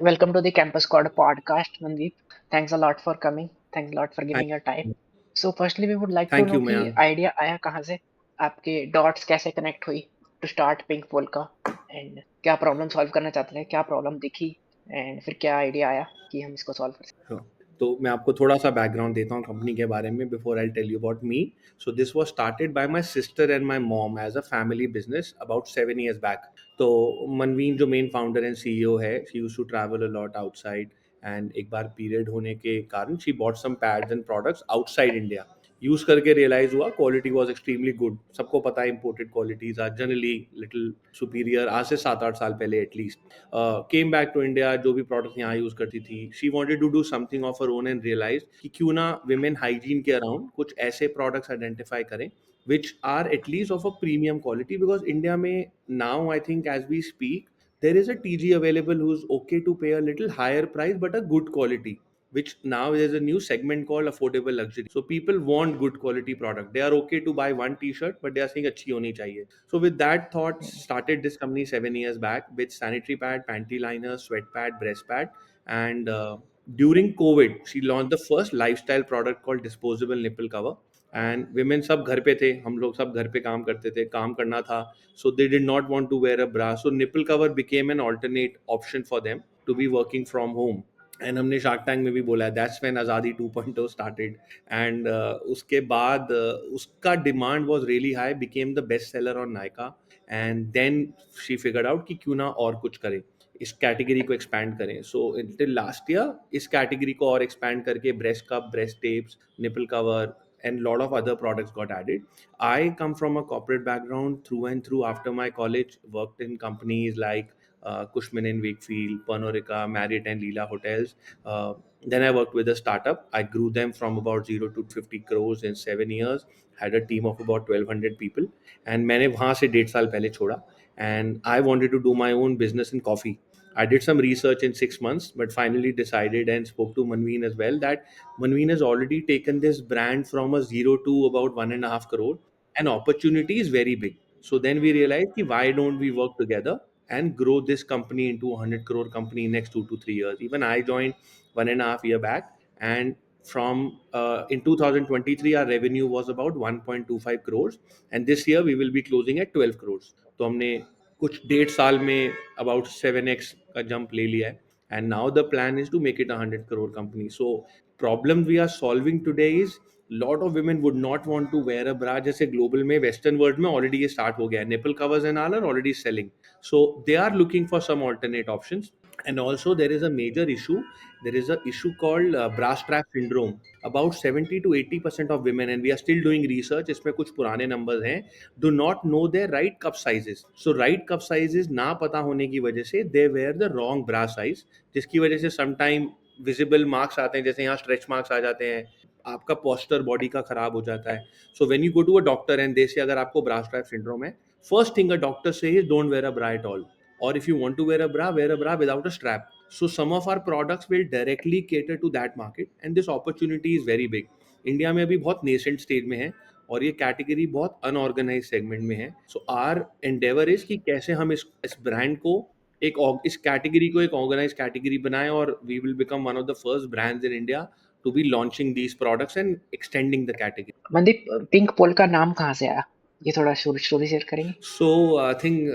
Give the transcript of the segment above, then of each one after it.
Welcome to the Campus Squad podcast, Mandeep. Thanks a lot for coming. Thanks a lot for Thank giving your time. So, firstly, we would like to thank know you, कि Mayank. Idea आया कहाँ से, आपके dots कैसे connect हुई to start pink pole का, and क्या problem solve करना चाहते थे, क्या प्रॉब्लम दिखी, एंड फिर क्या आइडिया आया कि हम इसको सॉल्व कर सकते हाँ, तो मैं आपको थोड़ा-सा बैकग्राउंड देता हूँ कंपनी के बारे में before I tell you about me. So this was started by my sister and my mom as a family business about 7 years back. तो मनवीन जो मेन फाउंडर एंड सीईओ है, she used to travel a lot outside and एक बार period होने के कारण she bought some pads and products outside India. Use करके realise हुआ क्वालिटी वाज़ एक्सट्रीमली गुड. सबको पता है imported qualities are generally little superior आज से 7-8 साल पहले at least. Came back to India जो भी प्रोडक्ट यहाँ यूज करती थी she wanted to do something of her own and realise कि क्यों ना विमेन हाइजीन के अराउंड कुछ ऐसे प्रोडक्ट्स आइडेंटिफाई करें which are at least of a premium quality because India may now I think as we speak there is a TG available who's okay to pay a little higher price but a good quality, which now there's a new segment called affordable luxury. So people want good quality product. They are okay to buy one t-shirt but they are saying अच्छी होनी चाहिए. So with that thought, हैं. started this company 7 years back with sanitary pad, panty liner, sweat pad, breast pad, and during COVID, she launched the first lifestyle product called disposable nipple cover. And women सब घर पे थे, हम लोग सब घर पे काम करते थे, काम करना था, so they did not want to wear a bra, so nipple cover became an alternate option for them to be working from home. And हमने शार्क टैंक में भी बोला है दैट्स व्हेन आज़ादी 2.0 स्टार्टेड. एंड उसके बाद उसका demand was really high, became the best seller on Nykaa. And then she figured out कि क्यों ना और कुछ करें, इस कैटेगरी को एक्सपैंड करें. सो टिल लास्ट ईयर इस कैटेगरी को और एक्सपैंड करके breast cup, breast tapes, nipple cover and lot of other products got added. I come from a corporate background through and through. After my college, worked in companies like Cushman and Wakefield, Panorica, Marriott, and Leela Hotels. Uh, then I worked with a startup. I grew them from about 0 to 50 crores in 7 years. Had a team of about 1,200 people. And मैंने वहाँ से 1.5 साल पहले छोड़ा. And I wanted to do my own business in coffee. I did some research in 6 months, but finally decided and spoke to Manveen as well that Manveen has already taken this brand from a zero to about 1.5 crore, and opportunity is very big. So then we realized ki why don't we work together and grow this company into a 100 crore company in next 2 to 3 years. Even I joined 1.5 year back, and from in 2023 our revenue was about 1.25 crores, and this year we will be closing at 12 crores. तो हमने कुछ 1.5 साल में about 7x का jump ले लिया है. And now the plan is to make it a 100 crore company. So problem we are solving today is lot of women would not want to wear a bra. जैसे global में western world में already ये start हो गया है, nipple covers and all are already selling. So they are looking for some alternate options. And also there is a major issue. There is a issue called bra strap syndrome. About 70 to 80% of women, and we are still doing research, इसमें कुछ पुराने numbers हैं, do not know their right cup sizes. So right cup sizes ना पता होने की वजह से they wear the wrong bra size, जिसकी वजह से sometime विजिबल मार्क्स आते हैं, जैसे यहाँ स्ट्रेच मार्क्स आ जाते हैं, आपका पोस्टर बॉडी का खराब हो जाता है. So when you go to a doctor and they say अगर आपको ब्रा स्ट्रैप सिंड्रोम है, first thing a doctor say is don't wear a bra at all, और if you want to wear a bra without a strap. So some of our products will directly cater to that market and this opportunity is very big. India में अभी बहुत nascent stage में है और ये category बहुत unorganised segment में है. सो आर एंडेवर इज कि कैसे हम इस ब्रांड को इस कैटेगरी को एक ऑर्गेनाइज कैटेगरी बनाएं, और we will become one of the first brands in India to be launching these products and extending the category. Mandeep, pink pole का नाम कहाँ से आया, ये थोड़ा स्टोरी शेयर करेंगे. So I think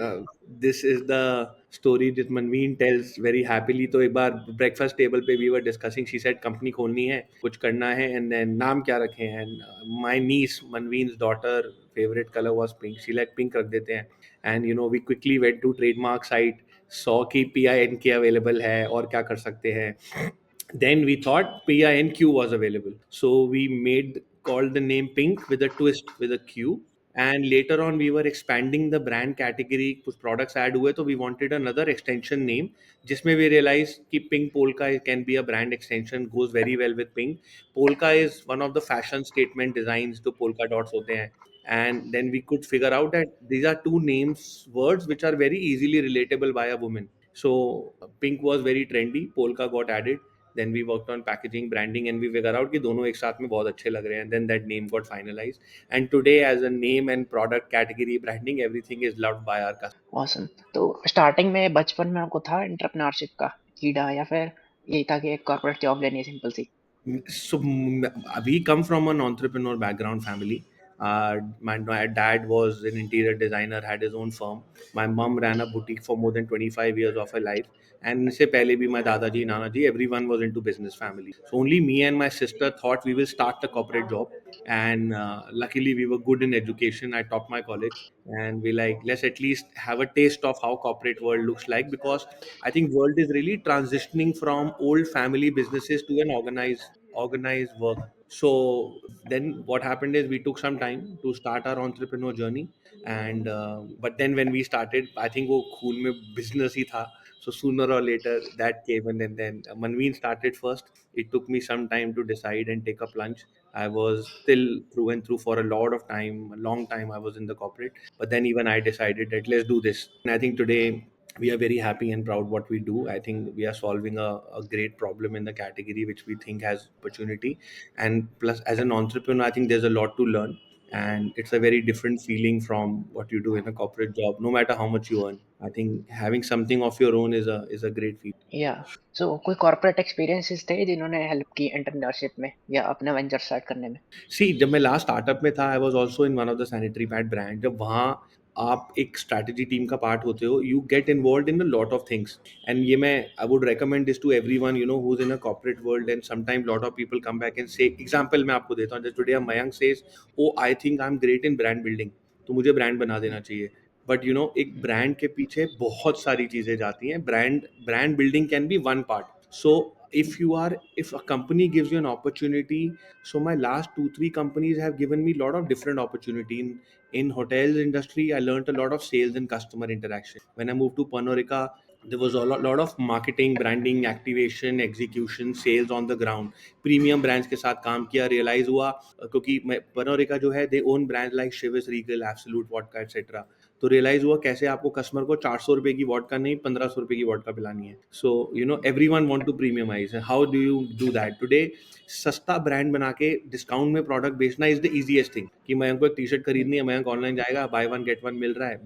this is the story that Manveen tells very happily. तो एक बार breakfast table पे we were discussing. She said company खोलनी है, कुछ करना है, and then नाम क्या रखें. And my niece, Manveen's daughter, favorite color was pink. She like pink रख देते हैं. And you know we quickly went to trademark site, saw कि PINK available है और क्या कर सकते हैं. Then we thought PINQ was available, so we made called the name Pink with a twist with a Q. And later on we were expanding the brand category, कुछ products add हुए, तो we wanted another extension name जिसमें we realized कि Pink Polka can be a brand extension, goes very well with Pink. Polka is one of the fashion statement designs, जो polka dots होते हैं. And then we could figure out that these are two names, words which are very easily relatable by a woman. So Pink was very trendy, Polka got added. Then we worked on packaging, branding, and we figured out कि दोनों एक साथ में बहुत अच्छे लग रहे हैं. And then that name got finalized. And today, as a name and product category branding, everything is loved by our customers. Awesome. तो स्टार्टिंग में बचपन में आपको था एंटरप्रेन्योरशिप का कीड़ा, या फिर यही था कि एक कॉर्पोरेट जॉब लेनी है सिंपल सी? So we come from an entrepreneur background family. My dad was an interior designer, had his own firm. My mom ran a boutique for more than 25 years of her life. And se pehle bhi my dadaji, nanaji, everyone was into business family. So only me and my sister thought we will start a corporate job. And luckily we were good in education. I topped my college, and we like, let's at least have a taste of how corporate world looks like, because I think world is really transitioning from old family businesses to an organized work. So then what happened is we took some time to start our entrepreneur journey, and but then when we started, I think वो खून में business ही था. So sooner or later that came in, and then Manveen started first. It took me some time to decide and take a plunge. I was still through and through for a lot of time, a long time I was in the corporate, but then even I decided that let's do this. And I think today we are very happy and proud what we do. I think we are solving a great problem in the category which we think has opportunity. And plus, as an entrepreneur, I think there's a lot to learn. And it's a very different feeling from what you do in a corporate job, no matter how much you earn. I think having something of your own is a great feeling. या सो कोई corporate experiences थे जिन्होंने help की entrepreneurship में या अपना venture start करने में? सी जब मैं लास्ट स्टार्टअप में था, I was also in one of the sanitary pad brand. जब वहाँ आप एक स्ट्रैटेजी टीम का पार्ट होते हो, you get involved in a lot of things. And ये मैं I would recommend this to everyone who is in a corporate world. And sometime lot of people come back and say, example मैं आपको देता हूँ, just today Mayank says, oh I think I am great in brand building, तो मुझे brand बना देना चाहिए. But एक ब्रांड के पीछे बहुत सारी चीजें जाती हैं. Brand building can be one part. So if a company gives you an opportunity, so my last 2 3 companies have given me a lot of different opportunity. In hotels industry, I learned a lot of sales and customer interaction. When I moved to Panorica, there was lot of marketing, branding, activation, execution, sales on the ground. Premium brands के साथ काम किया. Realize हुआ क्योंकि Panorica जो है, they own brands like Chivas Regal, Absolute Vodka, etc. तो realise हुआ कैसे आपको कस्टमर को 400 रुपए की वॉडका नहीं, 1500 रुपए की वॉडका पिलानी है. So everyone want to premiumise. How do you do that today? सस्ता ब्रांड बना के डिस्काउंट में प्रोडक्ट बेचना इज द इजीएस्ट थिंग. कि मयंक को एक टी शर्ट खरीदनी है, मयंक ऑनलाइन जाएगा, बाय वन गेट वन मिल रहा है,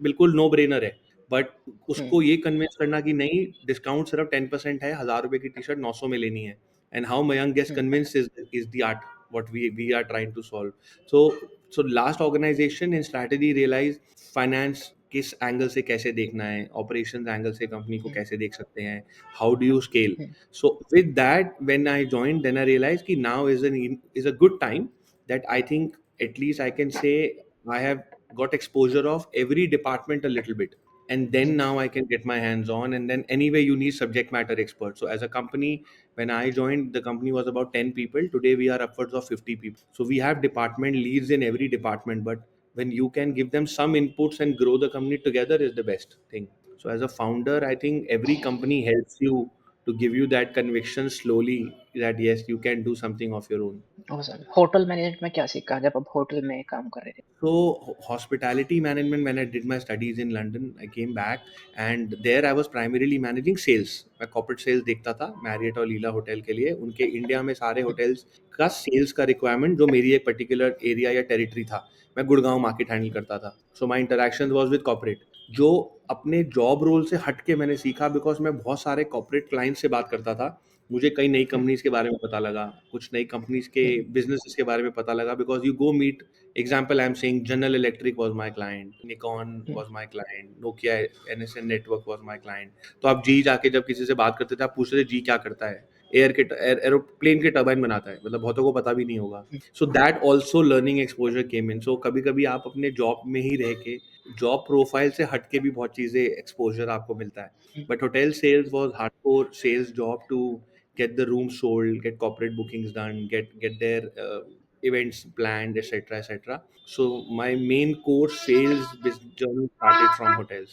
बिल्कुल नो ब्रेनर है. बट उसको ये कन्विंस करना कि नहीं, डिस्काउंट सिर्फ 10% है, 1000 रुपए की टी शर्ट 900 में लेनी है. And how Mayank gets convince is the art what we are trying to solve. So last organization in strategy realize finance किस एंगल से कैसे देखना है, ऑपरेशंस एंगल से कंपनी को कैसे देख सकते हैं, how do you scale. So with that when I join, then I realize कि now is a good time that I think at least I can say I have got exposure of every department a little bit, and then now I can get my hands on. And then anyway you need subject matter experts. So as a company, when I joined, the company was about 10 people. Today we are upwards of 50 people. So we have department leads in every department, but when you can give them some inputs and grow the company together is the best thing. So as a founder, I think every company helps you to give you that conviction slowly that yes, you can do something of your own. Oh sir, hotel management में क्या सीखा जब आप hotel में काम कर रहे थे? So hospitality management, when I did my studies in London, I came back and there I was primarily managing sales. मैं corporate sales देखता था Marriott और लीला होटल के लिए. उनके इंडिया में सारे होटल्स का सेल्स का रिक्वायरमेंट जो मेरी एक पर्टिकुलर एरिया या टेरिटरी था, मैं गुड़गांव मार्केट हैंडल करता था. सो माई इंटरेक्शन वॉज विद कॉर्पोरेट, जो अपने जॉब रोल से हट के मैंने सीखा, बिकॉज मैं बहुत सारे कॉर्पोरेट क्लाइंट से बात करता था. मुझे कई नई कंपनीज के बारे में पता लगा, कुछ नई कंपनीज के बिजनेस के बारे में पता लगा, because you go meet. Example, I'm saying General Electric was my client, Nikon was my client, Nokia NSN Network was my client. तो आप जी जाके जब किसी से बात करते थे, आप पूछते थे जी क्या करता है, एरोप्लेन के टर्बाइन बनाता है, मतलब बहुतों को पता भी नहीं होगा. So that also learning exposure came in. So कभी कभी आप अपने जॉब में ही रह के, जॉब प्रोफाइल से हट के भी बहुत चीज़ें एक्सपोजर आपको मिलता है. But hotel sales was hardcore sales job to get the room sold, get corporate bookings done, get their events planned, etc. So my main core sales journey started from hotels.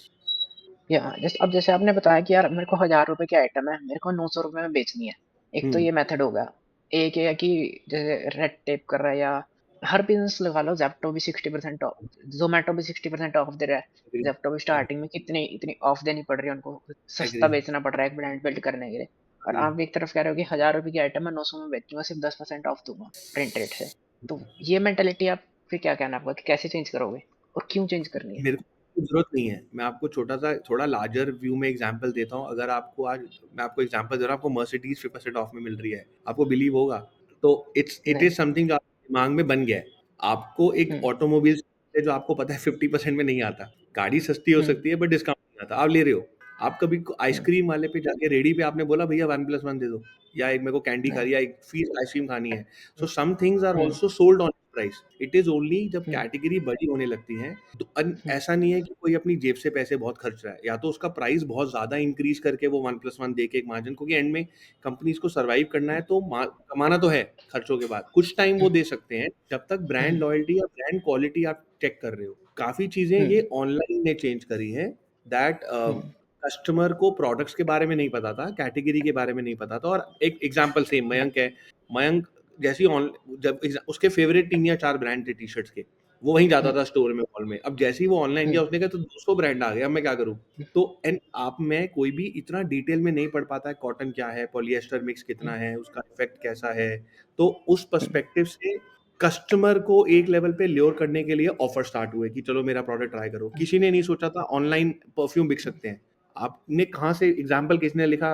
या जैसे अब जैसे आपने बताया कि यार मेरे को 1000 रुपए की आइटम है, मेरे को 900 रुपए में बेचनी है। एक तो Hmm. ये मेथड हो गया। एक ये है कि जैसे रेड टेप कर रहा है, या हर बिजनेस लगा लो, जेप्टो भी 60% ऑफ, जोमेटो भी 60% ऑफ दे रहा है। Agree. जेप्टो भी स्टार्टिंग में कितनी इतनी ऑफ देनी पड़ रही है उनको, सस्ता Agree. बेचना पड़ रहा है एक ब्रांड बिल्ड करने के लिए। और Agree. आप एक तरफ कह रहे हो कि 1000 रुपए की आइटम मैं 900 में बेचूंगा, सिर्फ 10% ऑफ दूंगा प्रिंट रेट से। तो ये मेंटेलिटी आप फिर क्या कहना आपका कि कैसे चेंज करोगे और क्यों चेंज करनी है? की जरूरत नहीं है। मैं आपको छोटा सा थोड़ा लार्जर व्यू में एग्जांपल देता हूँ। अगर आपको आज मैं आपको एग्जांपल दे रहा हूँ, आपको मर्सिडीज 50% ऑफ में मिल रही है, आपको बिलीव होगा? तो इट नहीं। इज समथिंग जो आपके दिमाग में बन गया है। आपको एक हम्म। ऑटोमोबाइल है जो आपको पता है 50% में नहीं आता। गाड़ी सस्ती हो हम्म। सकती है बट डिस्काउंट नहीं आता। आप ले रहे हो, आप कभी हम्म। आइसक्रीम वाले पे जाके रेडी पे आपने बोला भैया 1+1 दे दो, या एक मेरे को कैंडी खा नहीं। रही या एक फीस आइसक्रीम खानी है। So some things are hmm. Also sold on price. It is only जब हम्म। कैटेगरी बड़ी होने लगती है तो हम्म। ऐसा नहीं है कि कोई अपनी जेब से पैसे बहुत खर्च रहा है, या तो उसका प्राइस बहुत ज्यादा इंक्रीज करके वो 1+1 दे के एक मार्जिन, क्योंकि एंड में कंपनीज को सर्वाइव करना है तो कमाना तो है खर्चों के बाद। कुछ टाइम वो दे सकते हैं जब तक ब्रांड हम्म। लॉयल्टी या ब्रांड क्वालिटी आप चेक कर रहे हो। काफी चीजें हम्म। ये ऑनलाइन ने चेंज करी है, दैट हम्म। कस्टमर को प्रोडक्ट्स के बारे में नहीं पता था, कैटेगरी के बारे में नहीं पता था। और एक एग्जांपल सेम मयंक है। मयंक जैसी ऑन जब उसके फेवरेट 3 या 4 ब्रांड थे टी शर्ट्स के, वो वहीं जाता हम्म। था स्टोर में, मॉल में। अब जैसे ही वो ऑनलाइन गया, हम्म। उसने कहा तो 200 ब्रांड आ गए, अब मैं क्या करूं? तो एंड आप में कोई भी इतना डिटेल में नहीं पढ़ पाता है कॉटन क्या है, पॉलिएस्टर मिक्स कितना है, उसका इफेक्ट कैसा है। तो उस हम्म। पर्सपेक्टिव से कस्टमर को एक लेवल पे ल्योर करने के लिए ऑफर स्टार्ट हुए कि चलो मेरा प्रोडक्ट ट्राई करो। किसी ने नहीं सोचा था ऑनलाइन परफ्यूम बिक सकते हैं। आपने कहाँ से एग्जाम्पल, किसने लिखा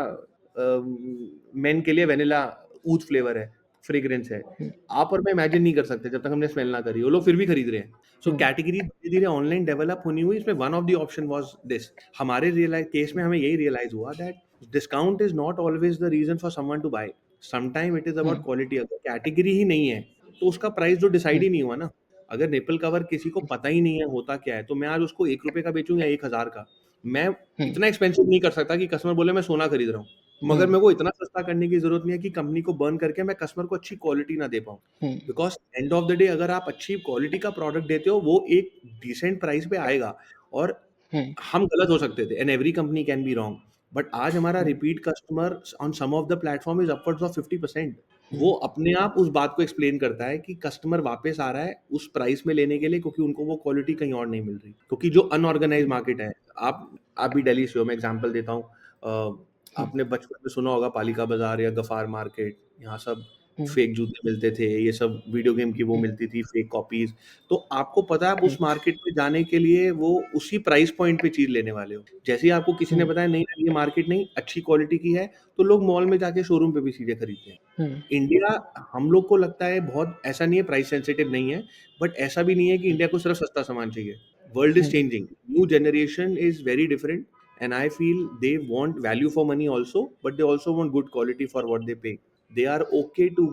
मेन के लिए वेनिला ऊद फ्लेवर है, फ्रेग्रेंस है? हम्म। आप और मैं इमेजिन नहीं कर सकते जब तक हमने स्मेल ना करी, वो लोग फिर भी खरीद रहे हैं। सो हम्म। कैटेगरी धीरे धीरे ऑनलाइन डेवलप होनी हुई, इसमें one of the option was this. हमारे रियलाइज केस में हमें यही रियलाइज हुआ that discount is not always the reason for someone to buy. Sometime it is about hmm. Quality. अगर कैटेगरी ही नहीं है तो उसका प्राइस जो डिसाइड हम्म। ही नहीं हुआ ना। अगर निपल कवर किसी को पता ही नहीं है होता क्या है, तो मैं आज उसको 1 रुपए का बेचूं या 1,000 का, मैं हम्म। इतना एक्सपेंसिव नहीं कर सकता कि कस्टमर बोले मैं सोना खरीद रहा हूँ। मगर हम्म। मेरे को इतना सस्ता करने की जरूरत नहीं है कि कंपनी को बर्न करके मैं कस्टमर को अच्छी क्वालिटी ना दे पाऊँ। Hmm. Because end of the day अगर आप अच्छी क्वालिटी का प्रोडक्ट देते हो, वो एक डिसेंट प्राइस पे आएगा। और हम्म। हम गलत हो सकते थे, and every company can be wrong, but आज हमारा hmm. Repeat customer on some of the platform is upwards of 50%। वो हम्म। अपने आप उस बात को एक्सप्लेन करता है कि कस्टमर वापस आ रहा है उस प्राइस में लेने के लिए, क्योंकि उनको वो क्वालिटी कहीं और नहीं मिल रही। क्योंकि जो अनऑर्गेनाइज मार्केट है, आप भी दिल्ली से हो, मैं एग्जांपल देता हूँ। हम्म। आपने बचपन में सुना होगा पालिका बाजार या गफार मार्केट, यहाँ सब हम्म। फेक जूते मिलते थे, ये सब वीडियो गेम की वो हम्म। मिलती थी फेक कॉपीज। तो आपको पता है आप हम्म। उस मार्केट में जाने के लिए वो उसी प्राइस पॉइंट पे चीज लेने वाले हो। जैसे ही आपको किसी ने हम्म। बताया नहीं नहीं, ये मार्केट नहीं अच्छी क्वालिटी की है, तो लोग मॉल में जाके शोरूम पे भी सीधे खरीदते हैं। हम्म। इंडिया, हम लोग को लगता है बहुत, ऐसा नहीं है प्राइस सेंसिटिव नहीं है, बट ऐसा भी नहीं है कि इंडिया को सिर्फ सस्ता सामान चाहिए। World is hmm. Changing, new generation is very different, and I feel they want value for money also, but they also want good quality for what they pay. They are okay to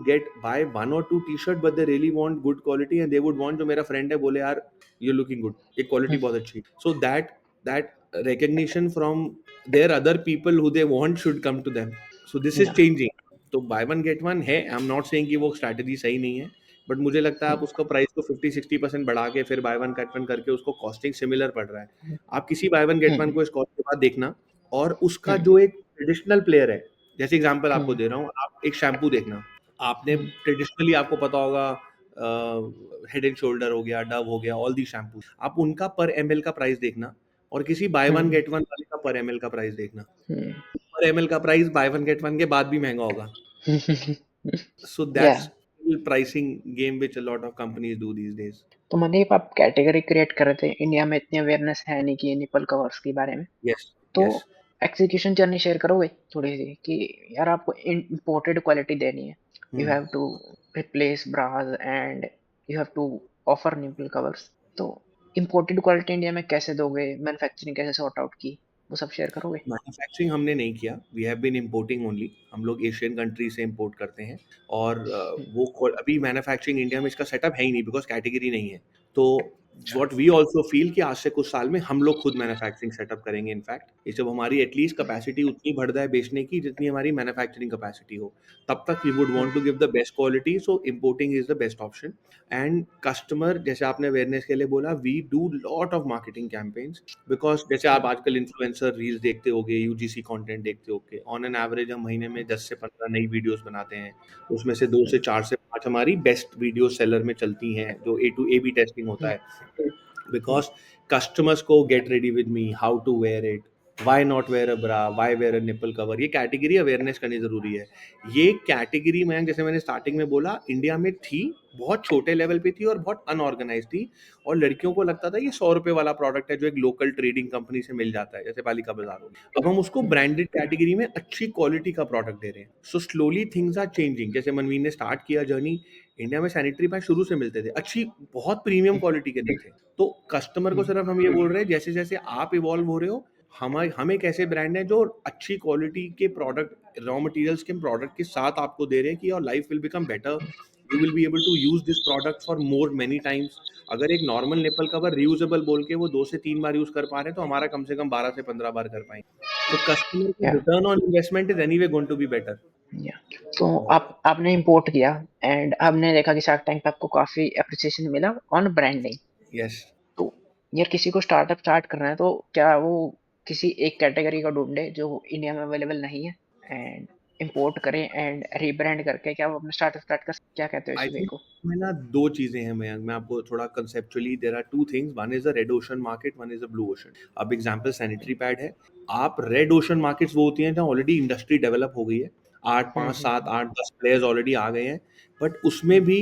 buy 1 or 2 t-shirt, but they really want good quality, and they would want, जो मेरा friend है बोले यार you're looking good, ये quality हम्म। बहुत अच्छी। So that recognition from their other people who they want should come to them. So this is Yeah. changing. तो buy one get one है, आई एम नॉट सेइंग कि वो strategy सही नहीं है, बट मुझे लगता है आप हम्म। उसका प्राइस को 50-60% बढ़ा के फिर बाय वन गेट वन करके उसको कॉस्टिंग सिमिलर पड़ रहा है। हम्म। आप किसी बाय वन गेट वन हम्म। को इस कॉस्ट के बाद देखना, और उसका हम्म। जो एक ट्रेडिशनल प्लेयर है, जैसे एग्जांपल आपको हम्म। दे रहा हूँ, आप एक शैम्पू देखना। आपने हम्म। ट्रेडिशनली, आपको पता होगा, हेड एंड शोल्डर हो गया, डव हो गया, ऑल दी शैम्पू, आप उनका पर एमएल का प्राइस देखना, और किसी by one hmm. Get one वाले का पर एमएल का प्राइस देखना। हम्म। पर एमएल का price by one get one के बाद भी महंगा होगा। So that's या pricing game which a lot of companies do these days. तो मनदीप, आप कैटेगरी क्रिएट कर रहे थे, इंडिया में इतनी अवेयरनेस है नहीं कि निपल कवर्स के बारे में। Yes, तो yes. एग्जीक्यूशन जर्नी शेयर करोगे थोड़ी सी कि यार आपको इंपोर्टेड क्वालिटी देनी है, you Hmm. Have to replace bras and you have to offer nipple covers. तो इंपोर्टेड क्वालिटी इंडिया में कैसे दोगे, मैन्युफैक्चरिंग कैसे सॉर्ट आउट की, वो सब शेयर करोगे? मैन्युफैक्चरिंग हमने नहीं किया, we have been importing only. हम लोग एशियन कंट्री से इम्पोर्ट करते हैं। और अभी मैन्युफैक्चरिंग इंडिया में इसका सेटअप है ही नहीं, बिकॉज कैटेगरी नहीं है। तो व्हाट वी आल्सो फील कि आज से कुछ साल में हम लोग खुद मैन्युफैक्चरिंग सेटअप करेंगे। इनफैक्ट ये जब हमारी एटलीस्ट कैपेसिटी उतनी बढ़ जाए बेचने की जितनी हमारी मैन्युफैक्चरिंग कैपेसिटी हो, तब तक we would want to give the best quality, so importing is the best option. And customer, जैसे आपने अवेयरनेस के लिए बोला, we do lot of marketing campaigns. Because जैसे आप आजकल इन्फ्लुएंसर रील्स देखते होगे, यूजीसी कंटेंट देखते होगे, ऑन एन एवरेज हम महीने में 10 से 15 नई वीडियोस बनाते हैं। उसमें से 2 से 4 से 5 हमारी बेस्ट वीडियो सेलर में चलती हैं, जो A to A B testing होता है। बिकॉज कस्टमर्स को get ready with me, how to wear it, why not wear a bra, why wear a nipple cover, ये कैटेगरी अवेयरनेस करनी जरूरी है। ये कैटेगरी मैं, जैसे मैंने स्टार्टिंग में बोला, इंडिया में थी, बहुत छोटे लेवल पे थी और बहुत अनऑर्गेनाइज थी, और लड़कियों को लगता था ये 100 रुपए वाला प्रोडक्ट है जो एक लोकल ट्रेडिंग कंपनी से मिल जाता है, जैसे पालिका बाजार हो गया। अब हम उसको ब्रांडेड कैटेगरी में अच्छी क्वालिटी का प्रोडक्ट दे रहे हैं। So slowly things are changing. जैसे मनवीर ने स्टार्ट किया जर्नी, इंडिया में सैनिटरी पैड शुरू से मिलते थे, अच्छी बहुत प्रीमियम क्वालिटी के नहीं थे। तो कस्टमर को सिर्फ हम ये बोल रहे हैं, जैसे जैसे आप इवॉल्व हो रहे हो, हम एक ऐसे ब्रांड है जो अच्छी क्वालिटी के प्रोडक्ट, रॉ मटेरियल्स के प्रोडक्ट के साथ आपको दे रहे हैं कि your life will become better, you will be able to use this product for more many times. अगर एक नॉर्मल निपल कवर रियूजेबल बोल के वो 2 से 3 बार यूज कर पा रहे हैं, तो हमारा कम से कम 12 से 15 बार कर पाएंगे। तो कस्टमर का या return on investment is anyway going to be better. या तो आपने इंपोर्ट किया एंड हमने देखा कि शार्क टैंक पे आपको काफी अप्रिसिएशन मिला ऑन ब्रांडिंग। यस। तो यार किसी को स्टार्टअप स्टार्ट करना है तो क्या वो किसी एक कैटेगरी का ढूंढे जो इंडिया में अवेलेबल नहीं है एंड इंपोर्ट करें एंड रीब्रांड करके क्या वो अपना स्टार्टअप स्टार्ट कर क्या कहते हो आई इस वे थिंक को? में ना दो चीजें हैं मयंक, मैं आपको थोड़ा conceptually, there are two things, one is the red ocean market, one is the blue ocean. अब एग्जांपल सैनिटरी पैड है। आप रेड ओशन मार्केट्स वो होती हैं जहाँ ऑलरेडी इंडस्ट्री डेवलप हो गई है, 8 5 7 8 10 प्लेयर्स ऑलरेडी आ गए हैं, बट उसमें भी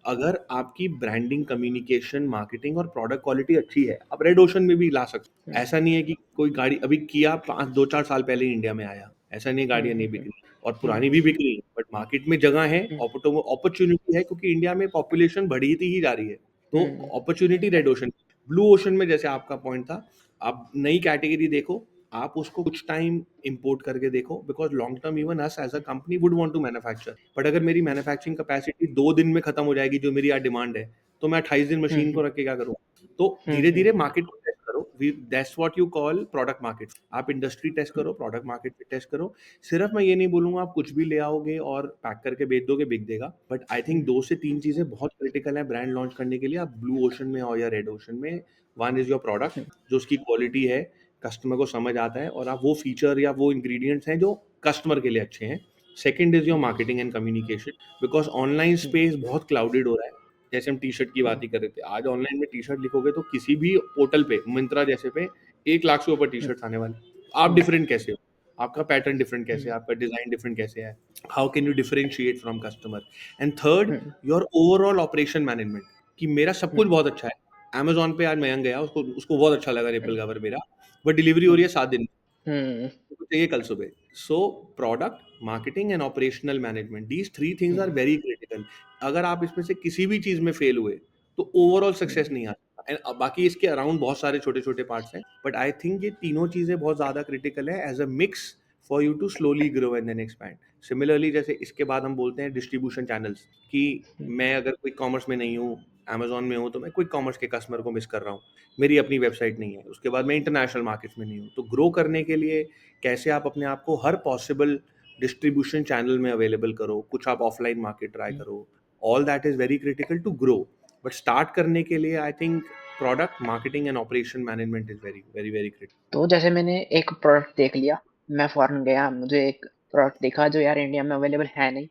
अगर आपकी ब्रांडिंग, कम्युनिकेशन, मार्केटिंग और प्रोडक्ट क्वालिटी अच्छी है, आप रेड ओशन में भी ला सकते हो। ऐसा नहीं है कि कोई गाड़ी अभी किया 5 2 4 साल पहले ही इंडिया में आया, ऐसा नहीं, गाड़ियां नहीं बिक रही, और पुरानी भी बिक रही है, बट मार्केट में जगह है, अपॉर्चुनिटी है, क्योंकि इंडिया में पॉपुलेशन बढ़ती ही जा रही है। तो opportunity red ocean. Blue ocean में जैसे आपका पॉइंट था, आप नई कैटेगरी देखो, आप उसको कुछ टाइम इंपोर्ट करके देखो, because long term even us as a company would want to manufacture, but अगर मेरी मैन्युफैक्चरिंग कैपेसिटी 2 दिन में खत्म हो जाएगी जो मेरी आज डिमांड है, तो मैं 28 दिन मशीन को रख के क्या करूँ? तो धीरे धीरे मार्केट को टेस्ट करो, that's what you call product market. आप इंडस्ट्री टेस्ट करो, प्रोडक्ट मार्केट टेस्ट करो। सिर्फ मैं ये नहीं बोलूंगा आप कुछ भी ले आओगे और पैक करके बेच दोगे बिक देगा, बट आई थिंक 2 से 3 चीजें बहुत क्रिटिकल है ब्रांड लॉन्च करने के लिए, आप ब्लू ओशन में हो या रेड ओशन में। वन इज योर प्रोडक्ट, जो उसकी क्वालिटी है, कस्टमर को समझ आता है, और आप वो फीचर या वो इंग्रेडिएंट्स हैं जो कस्टमर के लिए अच्छे हैं। Second is your marketing and communication, because online space बहुत क्लाउडेड हो रहा है। जैसे हम टी शर्ट की बात ही कर रहे थे, आज ऑनलाइन में टी शर्ट लिखोगे तो किसी भी पोर्टल पे, मिंत्रा जैसे पे, 1 लाख से ऊपर टी शर्ट आने वाले। आप डिफरेंट कैसे हो? आपका पैटर्न डिफरेंट कैसे है? आपका डिजाइन डिफरेंट कैसे है? How can you differentiate from customer? And third, your overall operation management, कि मेरा सब कुछ बहुत अच्छा है। अमेजोन पे आज मयंक गया, उसको उसको बहुत अच्छा लगा रिपल कवर मेरा, बट डिलीवरी हो रही है 7 दिन, तो चाहिए कल सुबह। So product, marketing and operational management, these 3 things are very critical. अगर आप इसमें से किसी भी चीज में फेल हुए तो ओवरऑल सक्सेस नहीं आता। एंड बाकी इसके अराउंड बहुत सारे छोटे छोटे पार्ट्स हैं, बट आई थिंक ये तीनों चीजें बहुत ज्यादा क्रिटिकल है as a mix for you to slowly grow and then expand. Similarly जैसे इसके बाद हम बोलते हैं डिस्ट्रीब्यूशन चैनल्स, कि मैं अगर क्विक कॉमर्स में नहीं हूँ, अमेजोन में हूँ, तो मैं क्विक कॉमर्स के कस्टमर को मिस कर रहा हूँ, मेरी अपनी वेबसाइट नहीं है। उसके बाद मैं इंटरनेशनल मार्केट्स में नहीं हूँ, तो ग्रो करने के लिए कैसे आप अपने आप को हर पॉसिबल डिस्ट्रीब्यूशन चैनल में अवेलेबल करो, कुछ आप ऑफलाइन मार्केट ट्राई करो, all that is very critical to grow. But start करने के लिए I think product, marketing and operation management is very very very critical. तो जैसे मैंने एक प्रोडक्ट देख लिया, मैं फॉरेन गया, मुझे एक प्रोडक्ट दिखा जो यार इंडिया में अवेलेबल है नहीं,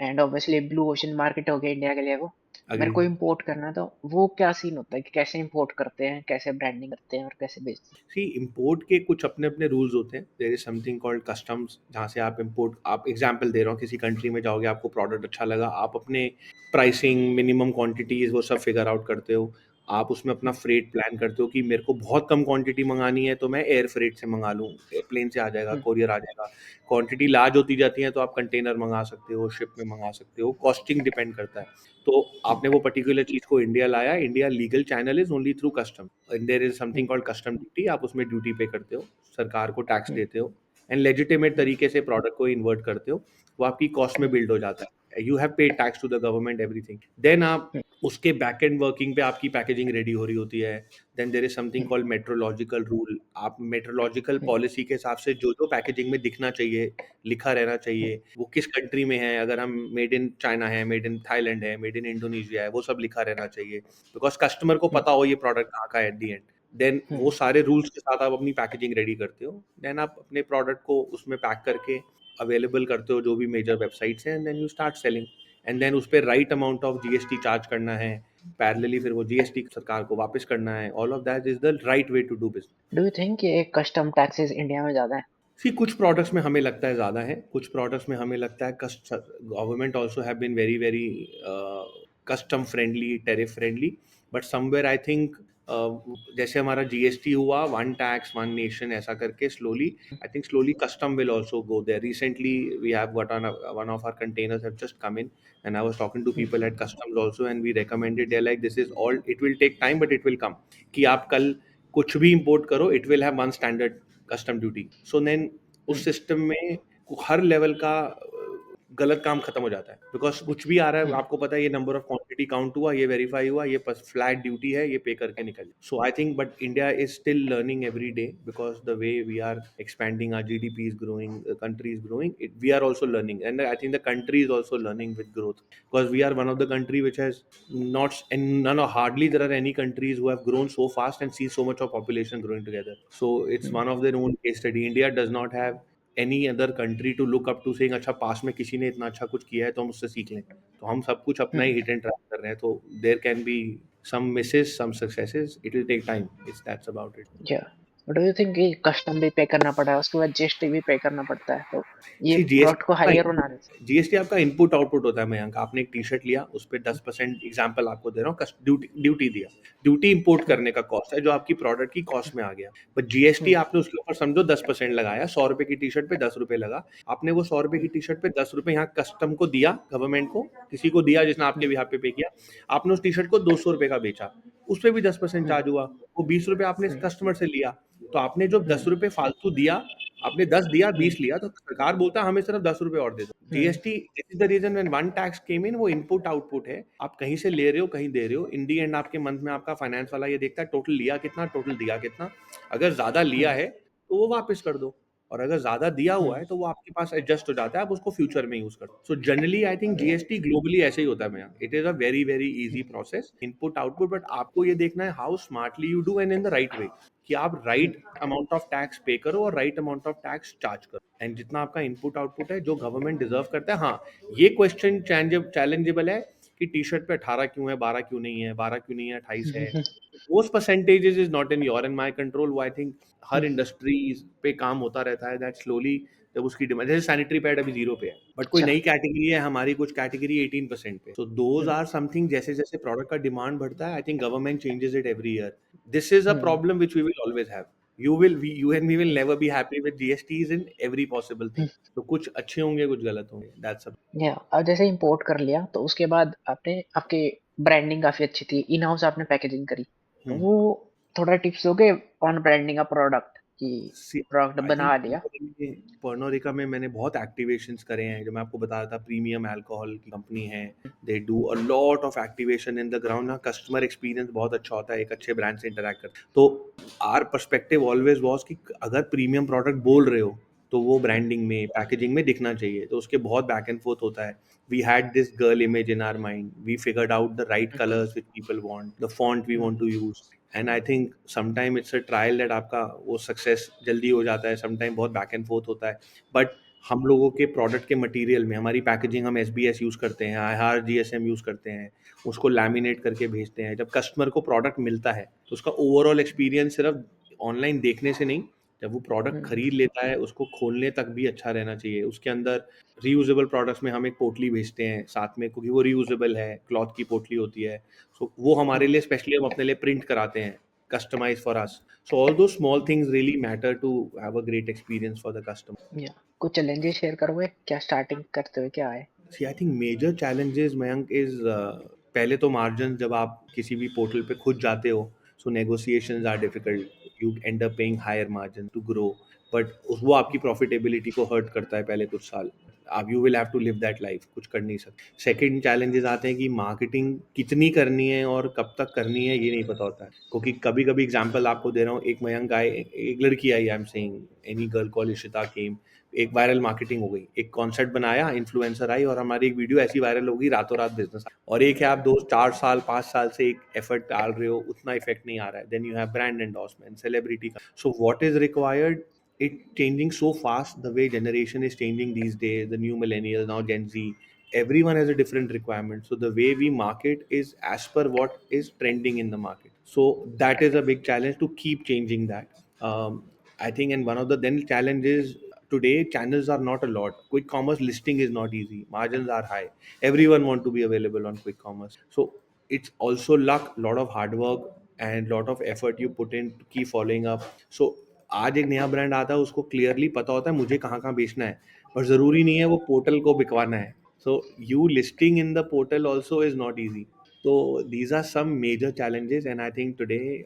and obviously blue ocean market हो गया इंडिया के लिए वो, मेरे अग्री। को इंपोर्ट करना, तो वो क्या सीन होता है कि कैसे इंपोर्ट करते हैं, कैसे ब्रांडिंग करते हैं और कैसे बेचते सी, इंपोर्ट के कुछ अपने अपने रूल्स होते हैं। There is something called customs, जहाँ से आप इंपोर्ट, आप एग्जांपल दे रहा हूँ, किसी कंट्री में जाओगे, आपको प्रोडक्ट अच्छा लगा, आप अपने प्राइसिंग, मिनिमम क्वांटिटीज वो सब फिगर आउट करते हो। आप उसमें अपना फ्रेट प्लान करते हो कि मेरे को बहुत कम क्वांटिटी मंगानी है तो मैं एयर फ्रेट से मंगा लूँ, एयरप्लेन से आ जाएगा, हैं? कोरियर आ जाएगा। क्वांटिटी लार्ज होती जाती है तो आप कंटेनर मंगा सकते हो, शिप में मंगा सकते हो, कॉस्टिंग डिपेंड करता है। तो आपने वो पर्टिकुलर चीज को इंडिया लाया, India legal channel is only through custom, and there is something called custom duty, आप उसमें ड्यूटी पे करते हो, सरकार को टैक्स देते हो, एंड लेजिटिमेट तरीके से प्रोडक्ट को इन्वर्ट करते हो, वो आपकी कॉस्ट में बिल्ड हो जाता है, you have paid tax to the government everything. Then आप उसके बैक एंड वर्किंग पे आपकी पैकेजिंग रेडी हो रही होती है। Then there is something called metrological rule, आप मेट्रोलॉजिकल पॉलिसी के हिसाब से जो जो पैकेजिंग में दिखना चाहिए, लिखा रहना चाहिए, वो किस कंट्री में है, अगर हम मेड इन चाइना है, मेड इन थाईलैंड है, मेड इन इंडोनेशिया है, वो सब लिखा रहना चाहिए, बिकॉज कस्टमर को पता हो ये प्रोडक्ट कहाँ का है एट दी एंड। देन वो सारे रूल्स के साथ आप अपनी पैकेजिंग रेडी करते हो, देन आप अपने प्रोडक्ट को उसमें पैक करके अवेलेबल करते हो जो भी मेजर वेबसाइट्स हैं, and then you start selling. And then उस पर right amount of GST charge करना है, पैरेलली फिर वो जीएसटी सरकार को वापस करना है। All of that is the right way to do business. Do you think ये कस्टम टैक्सेस इंडिया में ज़्यादा है? सी कुछ प्रोडक्ट्स में हमें लगता है ज़्यादा है, कुछ प्रोडक्ट्स में हमें लगता है कस्ट government also have been very very custom friendly, tariff friendly, but somewhere I think जैसे हमारा जीएसटी हुआ, वन टैक्स वन नेशन ऐसा करके slowly, I think slowly custom will also go there. Recently we have got one of our containers have just come in and I was talking to people at customs also and we recommended, they're like this is all, it will take time but it will come, कि आप कल कुछ भी import करो it will have one standard custom duty. So then उस system में हर level का गलत काम खत्म हो जाता है, बिकॉज कुछ भी आ रहा है आपको पता है, ये नंबर ऑफ क्वांटिटी काउंट हुआ, ये वेरीफाई हुआ, ये फ्लैट ड्यूटी है, ये पे करके निकल। So I think but India is still learning every day, because the way we are expanding, our GDP is growing, country is growing, we are also learning and I think the country is also learning with growth, because we are one of the country which has not, and none or hardly there are any countries who have grown so fast and see so much of population growing together. So it's one of their own case study. India does not have any other country to look up to saying अच्छा पास में किसी ने इतना अच्छा कुछ किया है तो हम उससे सीख लें। तो हम सब कुछ अपना ही हिट एंड ट्राई कर रहे हैं, तो there can be some misses, some successes, it will take time, it's that's about it. या डू यू थिंक ये कस्टम भी पे करना पड़ा है, उसके बाद जीएसटी भी पे करना पड़ता है, तो ये सी प्रोडक्ट को हायर होना है? जीएसटी आपका इनपुट आउटपुट होता है मयंक। आपने एक टी शर्ट लिया, उस पर 10% एग्जाम्पल आपको दे रहा हूँ, ड्यूटी दिया, ड्यूटी इंपोर्ट करने का कॉस्ट है जो आपकी प्रोडक्ट की कॉस्ट में आ गया, बट जीएसटी आपने उसके ऊपर समझो 10% लगाया, 100 रुपए की टी शर्ट पे 10 रुपए लगा, आपने वो 100 रुपए की टी शर्ट पे 10 रुपए यहाँ कस्टम को दिया, गवर्नमेंट को, किसी को दिया जिसने आपके बिहाफ पे किया, आपने उस टी शर्ट को 200 रुपए का बेचा, उस पर भी 10% चार्ज हुआ, वो 20 रुपए आपने कस्टमर से लिया, तो आपने जो 10 रुपए फालतू दिया, आपने 10 दिया 20 लिया, तो सरकार बोलता है हमें सिर्फ 10 रुपए और दे दो। GST is the reason when one tax came in, वो इनपुट आउटपुट है, आप कहीं से ले रहे हो कहीं दे रहे हो, इन दी एंड आपके मंथ में आपका फाइनेंस वाला ये देखता है टोटल लिया कितना, टोटल दिया कितना, अगर ज्यादा लिया है तो वो वापस कर दो, और अगर ज्यादा दिया हुआ है तो वो आपके पास एडजस्ट हो जाता है, आप उसको फ्यूचर में यूज कर। So generally I think GST globally ऐसे ही होता है भैया, it is a very very easy process, input output, but आपको ये देखना है how smartly you do and in the right वे, कि आप राइट अमाउंट ऑफ टैक्स पे करो और right amount of tax charge करो, एंड जितना आपका इनपुट आउटपुट है जो गवर्नमेंट डिजर्व करता है। हाँ, ये क्वेश्चन चैलेंजेबल है कि टी शर्ट पे 18 क्यों है, 12 क्यों नहीं है, 12 क्यों नहीं है, 28 है, those percentages is not in your and my control, वो I think हर इंडस्ट्री पे काम होता रहता है, that slowly जब उसकी डिमांड, जैसे सैनिटरी पैड अभी 0 पे है, बट कोई नई कैटेगरी है, हमारी कुछ कैटेगरी 18% पे, so those are something, जैसे जैसे प्रोडक्ट का डिमांड बढ़ता है, I think government changes it every year, this is a problem which we will always have, you and me will never be happy with GSTs in every possible thing, तो कुछ अच्छे होंगे कुछ गलत होंगे, that's a या अब जैसे इंपोर्ट कर लिया तो उसके बाद आपने आपकी ब्रांडिंग काफी अच्छी थी, इन हाउस आपने पैकेजिंग करी, तो वो थोड़ा टिप्स दोगे ऑन ब्रांडिंग का प्रोडक्ट, कि प्रोडक्ट आई थिंक बना लिया? पर्नोरिका में मैंने बहुत एक्टिवेशंस करे हैं, जो मैं आपको बता रहा था, प्रीमियम अल्कोहल की कंपनी है, they do a lot of activation in the ground ना, कस्टमर एक्सपीरियंस बहुत अच्छा होता है एक अच्छे ब्रांड से इंटरैक्ट कर, तो आर पर्सपेक्टिव ऑलवेज वॉज कि अगर प्रीमियम प्रोडक्ट बोल रहे हो तो वो ब्रांडिंग में, पैकेजिंग में दिखना चाहिए, तो उसके बहुत बैक एंड फोर्थ होता है। We had this girl image in our mind. We figured out the right colors which people want, the font we want to use. And I think sometime it's a trial that आपका वो success जल्दी हो जाता है, sometime बहुत back and fourth होता है, but हम लोगों के प्रोडक्ट के मटेरियल में हमारी पैकेजिंग, हम SBS यूज़ करते हैं, IR GSM यूज़ करते हैं, उसको लैमिनेट करके भेजते हैं, जब कस्टमर को प्रोडक्ट मिलता है तो उसका ओवरऑल एक्सपीरियंस सिर्फ ऑनलाइन देखने से नहीं, जब वो प्रोडक्ट खरीद लेता है उसको खोलने तक भी अच्छा रहना चाहिए। उसके अंदर रीयूजेबल प्रोडक्ट्स में हम एक पोटली भेजते हैं साथ में, क्योंकि वो रीयूजेबल है, क्लॉथ की पोटली होती है, सो वो हमारे लिए स्पेशली हम अपने लिए प्रिंट कराते हैं, customize for us, so all the small things really matter to have a great experience for the customer. या कुछ चैलेंजेस शेयर करोगे क्या, स्टार्टिंग करते हुए क्या आए? See I think major challenges Mayank is, पहले तो मार्जिन, जब आप किसी भी पोर्टल पे खुद जाते हो, so negotiations are difficult, you end up paying higher margin to grow, but वो आपकी प्रॉफिटेबिलिटी को हर्ट करता है पहले कुछ साल, अब you will have to live that life, कुछ कर नहीं सकते। सेकंड चैलेंजेस आते हैं कि मार्केटिंग कितनी करनी है और कब तक करनी है ये नहीं पता होता है, क्योंकि कभी कभी एग्जांपल आपको दे रहा हूँ, एक मयंक आए, एक लड़की आई, I am saying any girl call Ishita came, एक वायरल मार्केटिंग हो गई, एक कॉन्सेप्ट बनाया, इन्फ्लुएंसर आई और हमारी एक वीडियो ऐसी वायरल हो गई, रातों रात बिजनेस। और एक है आप 2 4 साल 5 साल से एक एफर्ट डाल रहे हो, उतना इफेक्ट नहीं आ रहा है, then you have brand endorsement, celebrity का, so what is required, it changing so fast, the way generation is changing these days, the new millennials now, Gen Z, everyone has a different requirement, so the way we market is as per what is trending in the market. So that is a big challenge to keep changing that. I think, and one of the then challenges today, channels are not a lot. Quick commerce listing is not easy, margins are high, everyone want to be available on quick commerce. So it's also luck, lot of hard work and lot of effort you put in to keep following up. So आज एक नया brand आता है, उसको clearly पता होता है मुझे कहाँ कहाँ बेचना है, और ज़रूरी नहीं है वो पोर्टल को बिकवाना है. So you listing in the portal also is not easy. So these are some major challenges, and I think today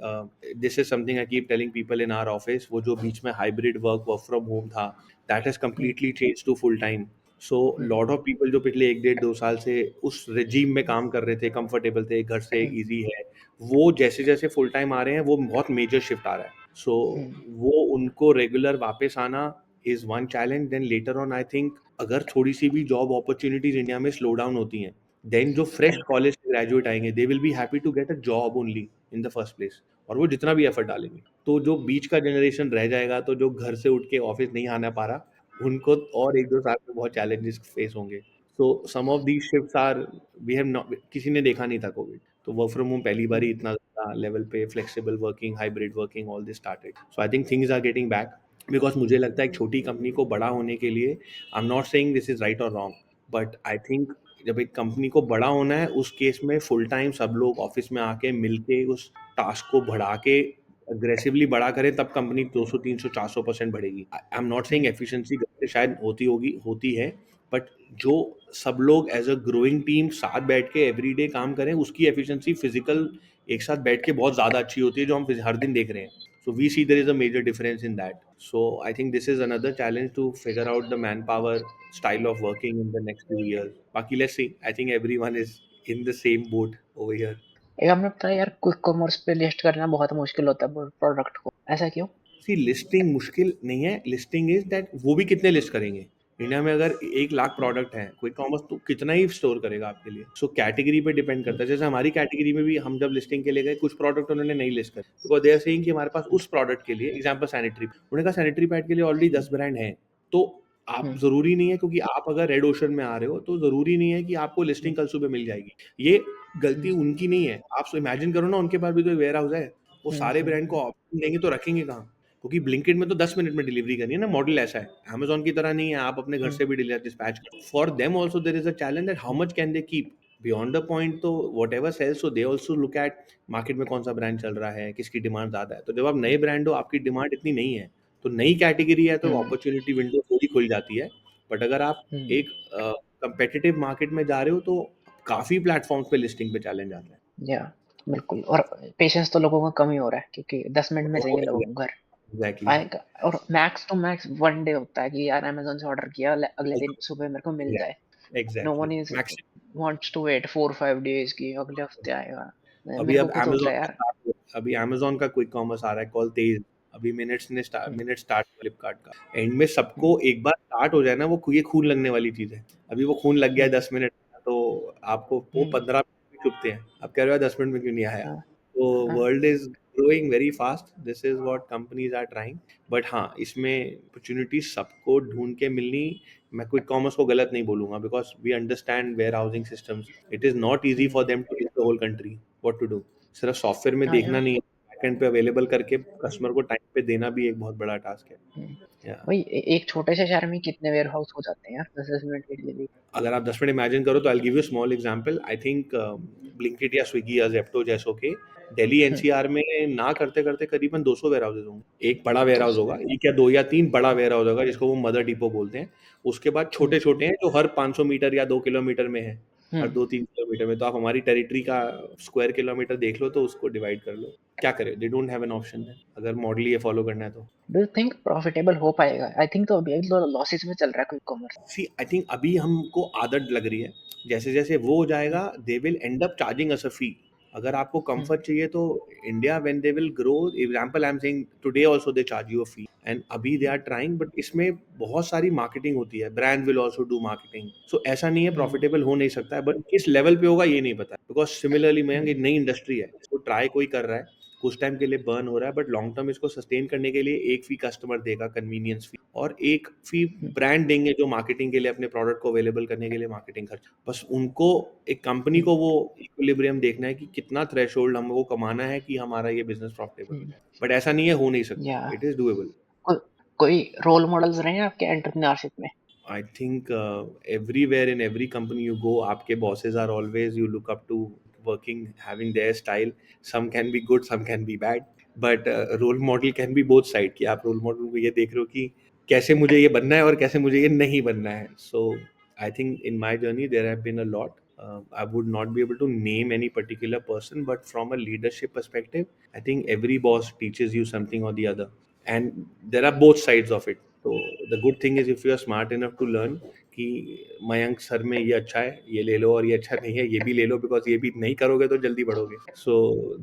this is something I keep telling people in our office. वो जो बीच में hybrid work from home था, that has hmm, completely changed to full time. So hmm, lot of people जो पिछले 1 डेढ़ 2 साल से उस regime में काम कर रहे थे, comfortable थे, घर से हम्म, easy है, वो जैसे जैसे full time आ रहे हैं, वो बहुत major shift आ रहा है. So हम्म, वो उनको regular वापस आना is one challenge. Then later on I think अगर थोड़ी सी भी जॉब अपॉर्चुनिटीज इंडिया में स्लो डाउन होती हैं, देन जो फ्रेश हम्म, कॉलेज से ग्रेजुएट आएंगे, they will be happy to get a job only in the first place, और वो जितना भी एफर्ट डालेंगे. तो जो बीच का जनरेशन रह जाएगा, तो जो घर से उठ के ऑफिस नहीं आना पा रहा, उनको और 1 2 साल में बहुत चैलेंजेस फेस होंगे. So some of these shifts are, we have not, किसी ने देखा नहीं था कोविड, तो वर्क फ्रॉम होम पहली बार ही हम्म, इतना ज़्यादा लेवल पे flexible working, hybrid working, all this started. So I think things are getting back. Because मुझे लगता है एक छोटी कंपनी को बड़ा होने के लिए, I am not saying this is right और रॉन्ग, बट आई थिंक जब एक कंपनी को बड़ा होना है, उस केस में फुल टाइम सब लोग ऑफिस में आके मिलके उस टास्क को बढ़ा के अग्रेसिवली बड़ा करें, तब कंपनी 200 300 400% बढ़ेगी. I am not saying hmm, efficiency शायद होती है, बट जो सब लोग एज अ ग्रोइंग टीम साथ बैठ के एवरीडे काम करें, उसकी एफिशिएंसी फिजिकल एक साथ बैठ के बहुत ज़्यादा अच्छी होती है, जो हम हर दिन देख रहे हैं. So we see there is a major difference in that. So I think this is another challenge to figure out the manpower style of working in the next few years. Baki, let's see. I think everyone is in the same boat over here. एक आपने बताया यार quick commerce पे list करना बहुत मुश्किल होता है प्रोडक्ट को, ऐसा क्यों? सी लिस्टिंग मुश्किल नहीं है. लिस्टिंग इज दैट वो भी कितने लिस्ट करेंगे. इंडिया में अगर 1 लाख प्रोडक्ट है, क्विक कॉमर्स तो कितना ही स्टोर करेगा आपके लिए. सो कैटेगरी पे डिपेंड हम्म, करता है. जैसे हमारी कैटेगरी में भी हम जब लिस्टिंग के लिए गए, कुछ प्रोडक्ट उन्होंने नहीं लिस्ट कर, बिकॉज दे आर सेइंग कि हमारे पास उस प्रोडक्ट के लिए, एग्जांपल सैनिटरी, उन्होंने कहा सैनिटरी पैड के लिए ऑलरेडी हम्म, 10 ब्रांड हैं. तो आप हम्म, जरूरी नहीं है, क्योंकि आप अगर रेड ओशन में आ रहे हो, तो जरूरी नहीं है कि आपको लिस्टिंग कल सुबह मिल जाएगी. ये गलती हम्म, उनकी नहीं है. आप इमेजिन करो ना, उनके पास भी तो वेयर हाउस है, वो हम्म, सारे हम्म, ब्रांड को ऑप्शन देंगे तो रखेंगे कहाँ. क्योंकि ब्लिंकिट में तो 10 मिनट में डिलीवरी करनी है ना, मॉडल ऐसा है. अमेजोन की तरह नहीं है, आप अपने घर हम्म, से भी डिस्पैच कर. For them also there is a challenge that how much can they keep beyond the point. तो whatever sells, so they also look at market में कौन सा ब्रांड चल रहा है, किसकी डिमांड ज़्यादा है. तो जब आप नए ब्रांड हो, आपकी डिमांड इतनी नहीं है, तो नई कैटेगरी है, तो हम्म, अपॉर्चुनिटी विंडो थोड़ी खुल जाती है. बट अगर आप हम्म, एक कंपेटिटिव मार्केट में जा रहे हो, तो काफ़ी प्लेटफॉर्म्स पे लिस्टिंग पे चैलेंज आता है. या बिल्कुल. और पेशेंस तो लोगों का कम ही हो रहा है क्योंकि 10 मिनट में चाहिए लोगों को घर एग्जैक्टली. आएगा, और मैक्स टू मैक्स 1 डे होता है कि यार अमेज़न से ऑर्डर किया अगले दिन सुबह मेरे को मिल जाए. No one exactly. Is wants to wait 4-5 days की अगले हफ्ते आएगा. अभी मेरे को अब खुद होता अमेज़न है का यार. स्टार्ट अभी अमेज़न का क्विक कॉमर्स आ रहा है कॉल तेज़. अभी हुँ, मिनट स्टार्ट फ्लिपकार्ट का. एंड में हुँ, सबको एक बार स्टार्ट हो जाए ना, वो ये खून लगने वाली चीज़ है. अभी वो खून लग गया है हुँ, 10 मिनट में, तो आपको वो हुँ, 15 मिनट में चुभते हैं. आप कह रहे हो 10 मिनट में क्यों नहीं आया? हाँ, तो हाँ, world is growing very fast. This is what companies are trying. But हाँ, इसमें अपॉर्च्युनिटी सबको ढूँढ के मिलनी. मैं क्विक कॉमर्स को गलत नहीं बोलूँगा, because we understand where housing systems. It is not easy hmm, for them to reach the whole country. What to do. सिर्फ सॉफ्टवेयर में हाँ देखना यार. नहीं है, बैकएंड पे अवेलेबल करके कस्टमर को टाइम पे देना भी एक बहुत बड़ा टास्क है. हुँ, या वही एक छोटे से शहर में कितने वेयरहाउस हो जाते हैं यार 10-10 मिनट के डिलीवरी. अगर आप 10 मिनट इमेजिन करो, तो I give you small example. I think Blinkit या स्विगी या जेप्टो जैसों के दिल्ली हुँ, एनसीआर में ना करते करते करीबन 200 वेयर हाउसेज होंगे. एक बड़ा वेयर हाउस 200. होगा, एक या दो या तीन बड़ा वेयर हाउस होगा, जिसको वो मदर डिपो बोलते हैं. उसके बाद हुँ, छोटे छोटे हैं, जो हर 500 मीटर या 2 किलोमीटर में है, हुँ, हर 2 3 किलोमीटर में. तो आप हमारी टेरिटरी का स्क्वायर किलोमीटर देख लो, तो उसको डिवाइड कर लो. क्या करें, they don't have an option है, अगर मॉडल ये फॉलो करना है तो. डू यू थिंक प्रॉफिटेबल हो पाएगा? आई थिंक तो अभी तो लॉसेस में चल रहा है quick commerce. See I think अभी हमको आदत लग रही है. जैसे जैसे वो हो हुँ, जाएगा, they will end up charging us a fee. अगर आपको हुँ, कंफर्ट चाहिए, तो India when they will grow, example I am saying today also they charge you a fee, and अभी दे आर ट्राइंग. बट इसमें बहुत सारी मार्केटिंग होती है, brand will also do marketing. So ऐसा नहीं है हुँ, प्रॉफिटेबल हो नहीं सकता है, बट किस लेवल पे होगा ये नहीं पता, बिकॉज सिमिलरली मैं, हुँ, ये नई इंडस्ट्री है, इसको ट्राई कोई कर रहा है. कुछ टाइम के लिए बर्न हो रहा है, बट लॉन्ग टर्म इसको सस्टेन करने के लिए एक फी कस्टमर देगा कन्वीनियंस फी, और एक फी हम्म, ब्रांड देंगे जो मार्केटिंग के लिए अपने प्रोडक्ट को अवेलेबल करने के लिए मार्केटिंग खर्च। बस उनको, एक कंपनी हम्म, को वो इक्विलिब्रियम देखना है कि कितना थ्रेशोल्ड हमको कमाना है कि हमारा ये बिजनेस प्रॉफिटेबल हो हम्म, जाए। बट ऐसा नहीं है, हो नहीं सकता, या इट इज डूएबल। को, कोई रोल मॉडल्स रहे हैं आपके एंटरप्रेन्योरशिप में? I think everywhere in every company you go, आपके bosses are always you look up to, working, having their style. Some can be good, some can be bad. But role model can be both side, कि आप role model को ये देख रहे हो कि कैसे मुझे ये बनना है और कैसे मुझे ये नहीं बनना है. So I think in my journey there have been a lot. I would not be able to name any particular person, but from a leadership perspective, I think every boss teaches you something or the other, and there are both sides of it. तो the good thing is if you are smart enough to learn कि Mayank sir में ये अच्छा है, ये ले लो, और ये अच्छा नहीं है, ये भी ले लो, बिकॉज ये भी नहीं करोगे तो जल्दी बढ़ोगे. So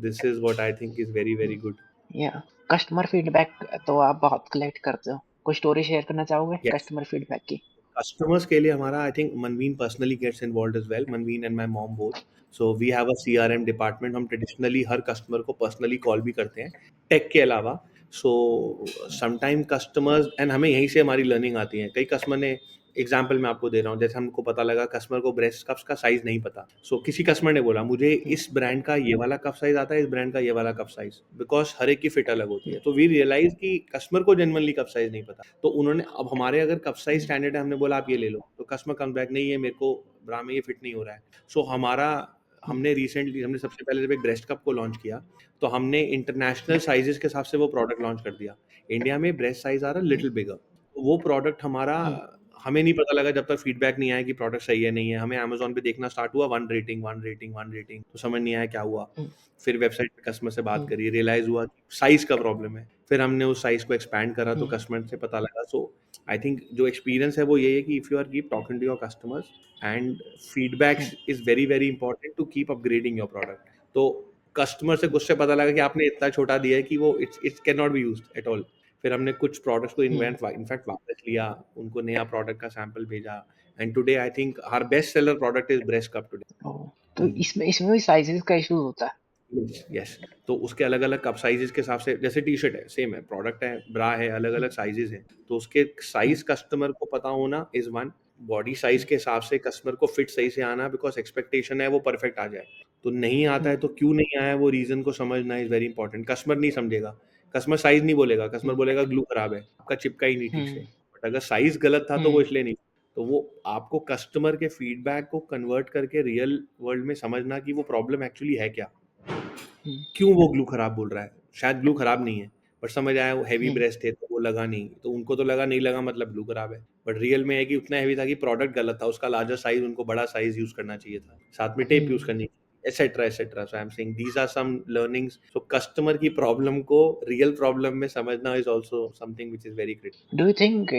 this is what I think is very very good. या कस्टमर फीडबैक तो आप बहुत कलेक्ट करते हो, कोई स्टोरी शेयर करना चाहोगे यस, कस्टमर फीडबैक की? कस्टमर्स के लिए हमारा, I think Manveen personally gets involve as well, Manveen and my mom both. So we have a CRM department. हम ट्रेडिशनली हर कस्टमर को पर्सनली कॉल भी करते हैं टेक के अलावा. सो समटाइम कस्टमर्स, एंड हमें यहीं से हमारी लर्निंग आती है. कई कस्टमर ने, एग्जाम्पल मैं आपको दे रहा हूँ, जैसे हमको पता लगा कस्टमर को ब्रेस्ट कप्स का साइज नहीं पता. सो किसी कस्टमर ने बोला मुझे हम्म, इस ब्रांड का ये वाला कप साइज आता है, इस ब्रांड का ये वाला कप साइज, बिकॉज हर एक की फिट अलग होती हम्म, है. तो वी रियलाइज कि कस्टमर को जेनवनली कप साइज नहीं पता. तो उन्होंने, अब हमारे अगर कप साइज हम्म, स्टैंडर्ड है, हमने बोला आप ये ले लो, तो कस्टमर कम बैक, नहीं है मेरे को ब्रा में ये फिट नहीं हो रहा है. सो हमारा, हम्म, हमने रिसेंटली, हमने सबसे पहले जब एक ब्रेस्ट कप को लॉन्च किया, तो हमने इंटरनेशनल साइजेस के हिसाब से वो प्रोडक्ट लॉन्च कर दिया. इंडिया में ब्रेस्ट साइज आ रहा हम्म, लिटिल बिगर. वो प्रोडक्ट हमारा, हम्म, हमें नहीं पता लगा जब तक फीडबैक नहीं आया कि प्रोडक्ट सही है नहीं है. हमें अमेजोन पे देखना स्टार्ट हुआ, 1 रेटिंग 1 रेटिंग 1 रेटिंग, तो समझ नहीं आया क्या हुआ. हम्म, फिर वेबसाइट पे कस्टमर से बात हम्म, करी, रियलाइज हुआ कि साइज का प्रॉब्लम है. फिर हमने उस साइज को एक्सपैंड करा, तो हम्म, कस्टमर से पता लगा. सो आई थिंक जो एक्सपीरियंस है वो ये है कि if you are keep talking to your customers, and hmm, feedbacks is very very important to keep upgrading your product. तो कस्टमर से हम्म, कुछ से पता लगा कि आपने इतना छोटा दिया है कि वो it's can not be used at all. फिर हमने कुछ प्रोडक्ट्स को हम्म, इनफैक्ट वापस लिया, उनको नया प्रोडक्ट का सैंपल भेजा, and today I think our best seller product is breast cup O, तो इसमें इसमें भी साइजेस का इशू होता है? Yes yes. तो उसके अलग अलग कप साइजेस के हिसाब से, जैसे टी शर्ट है सेम है, प्रोडक्ट है, ब्रा है, अलग हम्म, अलग साइजेस हैं, तो उसके हम्म, साइज कस्टमर को पता होना इज वन. बॉडी साइज हम्म, के हिसाब से कस्टमर को फिट सही से आना, बिकॉज एक्सपेक्टेशन है वो परफेक्ट आ जाए. तो नहीं आता हम्म, है तो क्यों नहीं आया, वो रीजन को समझना इज वेरी इंपॉर्टेंट. कस्टमर नहीं समझेगा, कस्टमर साइज नहीं बोलेगा, कस्टमर हम्म, बोलेगा ग्लू खराब है, आपका चिपका ही नहीं ठीक से. हम्म, बट अगर साइज गलत था तो वो हम्म, इसलिए नहीं. तो वो आपको कस्टमर के फीडबैक को कन्वर्ट करके रियल वर्ल्ड में समझना कि वो प्रॉब्लम एक्चुअली है क्या, हम्म, क्यों वो ग्लू खराब बोल रहा है. शायद ग्लू खराब नहीं है, बट समझ आया वो हैवी हम्म, ब्रेस्ट है तो वो लगा नहीं, तो उनको तो लगा नहीं लगा मतलब ग्लू खराब है. बट रियल में है कि उतना हैवी था कि प्रोडक्ट गलत था, उसका लार्जर साइज, उनको बड़ा साइज यूज करना चाहिए था, साथ में टेप यूज हम्म, करनी, etcetera etcetera. So I am saying these are some learnings. So customer की प्रॉब्लम को रियल प्रॉब्लम में समझना is also something which is very critical. Do you think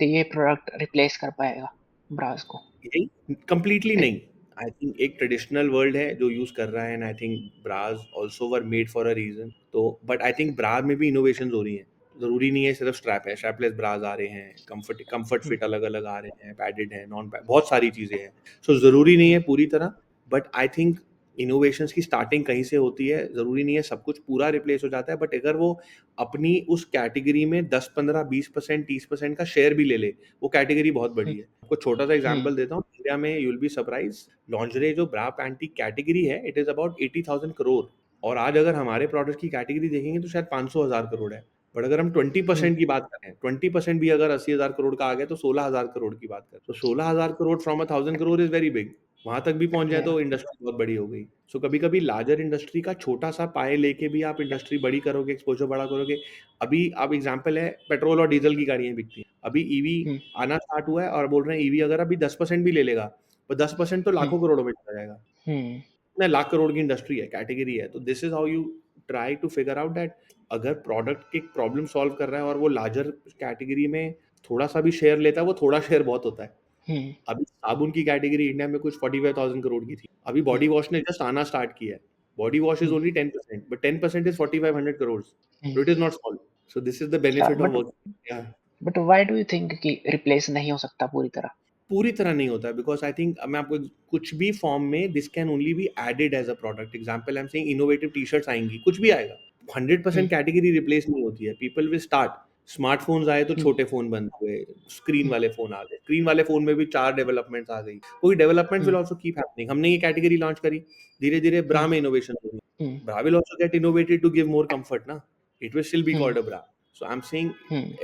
ये प्रोडक्ट रिप्लेस कर पाएगा ब्रास को? यही कंप्लीटली ए- नहीं. आई थिंक एक ट्रेडिशनल वर्ल्ड है जो यूज कर रहा है, and I think bras also were made for a reason. तो बट आई थिंक ब्रा में भी इनोवेशंस हो रही हैं. जरूरी नहीं है सिर्फ स्ट्रैप है, स्ट्रैपलेस ब्राज आ रहे हैं, कंफर्ट हम्म, फिट अलग अलग आ रहे हैं, पैडेड है, नॉन पैड, बहुत सारी चीजें हैं. सो जरूरी नहीं है हम्म, पूरी तरह, बट आई थिंक इनोवेशंस की स्टार्टिंग कहीं से होती है. जरूरी नहीं है सब कुछ पूरा रिप्लेस हो जाता है, बट अगर वो अपनी उस कैटेगरी में 10 15 20% 30% का शेयर भी ले ले, वो कैटेगरी बहुत हम्म, बड़ी है. आपको छोटा सा हम्म, एग्जांपल देता हूँ, इंडिया में you will be surprise, lingerie जो ब्रा पैंटी कैटेगरी है, इट इज अबाउट 80,000 करोड़. और आज अगर हमारे प्रोडक्ट की कैटेगरी देखेंगे तो शायद 500,000 करोड़ है. बट अगर हम ट्वेंटी हम्म, परसेंट की बात करें, 20% भी अगर 80,000 करोड़ का आ गया तो 16,000 करोड़ की बात करें, तो 16,000 crore from 1,000 crore is very big. वहां तक भी पहुंच जाए या तो इंडस्ट्री बहुत बड़ी हो गई. सो कभी कभी लार्जर इंडस्ट्री का छोटा सा पाए लेके भी आप इंडस्ट्री बड़ी करोगे, एक्सपोजर बड़ा करोगे. अभी आप एग्जांपल है, पेट्रोल और डीजल की गाड़ियां बिकती हैं. अभी ईवी हम्म, आना स्टार्ट हुआ है, और बोल रहे हैं ईवी अगर अभी 10% भी ले लेगा, तो 10% तो हम्म, लाखों करोड़ों में चला जाएगा. हम्म, ना लाख करोड़ की इंडस्ट्री है, कैटेगरी है. तो this is how you try to figure out that अगर प्रोडक्ट की प्रॉब्लम सॉल्व कर रहा है और वो लार्जर कैटेगरी में थोड़ा सा भी शेयर लेता है, वो थोड़ा शेयर बहुत होता है. हम्म, अभी साबुन की कैटेगरी इंडिया में कुछ 45,000 करोड़ की थी. अभी हम्म, बॉडी वॉश ने जस्ट आना स्टार्ट किया है. Body wash is hmm, only 10%, but 10% is 4,500 crore. Hmm. So it is not small. So this is the benefit of but working. But why do you think कि रिप्लेस नहीं हो सकता पूरी तरह? पूरी तरह नहीं होता है, बिकॉज आई थिंक मैं आपको कुछ भी फॉर्म में this can only be added as a product. Example I am saying innovative T shirts आएंगी, कुछ भी आएगा, 100% कैटेगरी रिप्लेस नहीं होती है. People will start. स्मार्टफोन्स आए तो छोटे फोन बंद हुए, स्क्रीन वाले फोन आ गए, स्क्रीन वाले फोन में भी 4 डेवलपमेंट्स आ गई. कोई development will also keep happening. हमने ये कैटेगरी लॉन्च करी, धीरे धीरे ब्रा में इनोवेशन होगी. Bra will also get innovated to give more comfort, na? It will still be called a bra. So I'm saying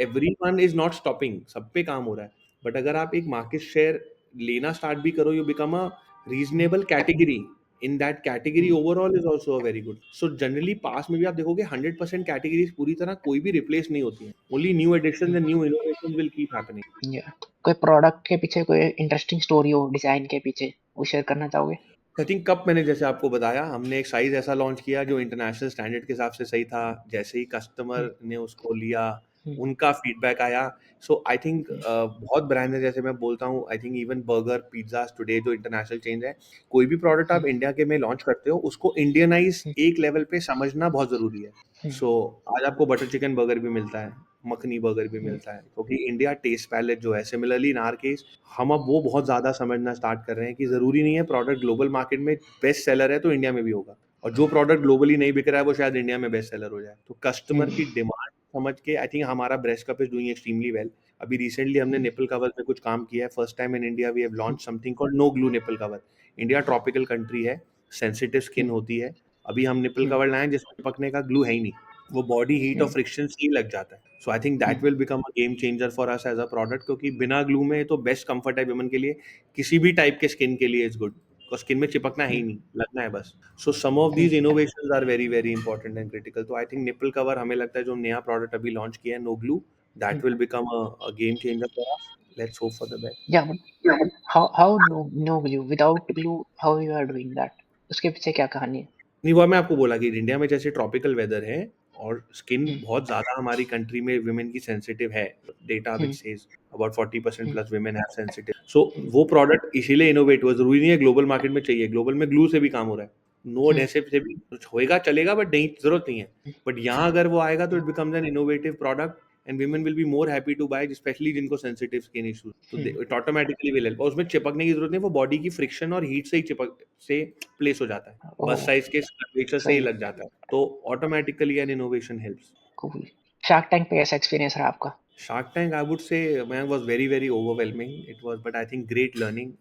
everyone is not stopping. सब पे काम हो रहा है. But अगर आप एक मार्केट शेयर लेना स्टार्ट भी करो, you become a reasonable category. In that category overall is also a very good. So generally पास में भी आप देखोगे 100% कैटेगरीज पूरी तरह कोई भी रिप्लेस नहीं होती है. Only new additions and new innovations will keep happening. कोई प्रोडक्ट के पीछे कोई इंटरेस्टिंग स्टोरी हो डिजाइन के पीछे, वो शेयर करना चाहोगे? आई थिंक कप मैंने जैसे आपको बताया, हमने एक साइज ऐसा लॉन्च किया जो इंटरनेशनल स्टैंडर्ड के हिसाब से सही था. जैसे ही कस्टमर ने उसको लिया, उनका फीडबैक आया. सो आई थिंक बहुत ब्रांड है, जैसे मैं बोलता हूँ, I think even burger, pizza today जो इंटरनेशनल चेंज है, कोई भी प्रोडक्ट आप इंडिया के में लॉन्च करते हो, उसको इंडियनाइज एक लेवल पे समझना बहुत जरूरी है. सो आज आपको बटर चिकन बर्गर भी मिलता है, मखनी बर्गर भी मिलता है, क्योंकि इंडिया टेस्ट पैलेट जो है, सिमिलरली इन आर केस, हम अब वो बहुत ज़्यादा समझना स्टार्ट कर रहे हैं कि ज़रूरी नहीं है प्रोडक्ट ग्लोबल मार्केट में बेस्ट सेलर है तो इंडिया में भी होगा, और जो प्रोडक्ट ग्लोबली नहीं बिक रहा है वो शायद इंडिया में बेस्ट सेलर हो जाए. तो कस्टमर की डिमांड समझ के आई थिंक हमारा breast cup is doing extremely well. अभी रिसेंटली हमने निपल कवर में कुछ काम किया है. First time in India we have launch something called no glue nipple cover. India tropical country है, सेंसिटिव स्किन होती है. अभी हम निपल कवर लाए जिसमें चिपकने का ग्लू है ही नहीं, वो बॉडी हीट और फ्रिक्शन से ही लग जाता है. So I think that will become a game changer for us as a product, क्योंकि बिना ग्लू में तो बेस्ट कंफर्ट है विमन के लिए, किसी भी टाइप के स्किन के लिए इज गुड, और स्किन में चिपकना है ही नहीं, लगना है बस. So some of these innovations are very very important and critical. तो आई थिंक निपल कवर हमें लगता है जो नया प्रोडक्ट अभी लॉन्च किया है no glue, that will become a game changer for us. Let's hope for the best. या how no glue without glue, how you are doing that? उसके पीछे क्या कहानी है? नहीं, वो मैं आपको बोला कि इंडिया में जैसे ट्रॉपिकल वेदर है और स्किन बहुत ज़्यादा हमारी कंट्री में विमेन की सेंसिटिव है, data which says about 40% plus women have sensitive. So वो प्रोडक्ट इसीलिए इनोवेट हुआ. जरूरी नहीं है ग्लोबल मार्केट में चाहिए, ग्लोबल में ग्लू से भी काम हो रहा है, नो एडहेसिव से भी कुछ होएगा चलेगा, बट नहीं, जरूरत नहीं है. बट यहाँ अगर वो आएगा तो it becomes an innovative product and women will be more happy to buy, specially जिनको सेंसिटिव स्किन इश्यूज. तो इट ऑटोमेटिकली विल हेल्प. उसमें चिपकने की जरूरत नहीं, वो बॉडी की फ्रिक्शन और हीट से ही चिपक से प्लेस हो जाता है, बस साइज के कर्वेचर से ही लग जाता है, तो automatically N innovation helps. Cool. Shark tank पे कैसा एक्सपीरियंस रहा आपका? Shark Tank, I would say, man, was very very overwhelming. It was, but I think great learning.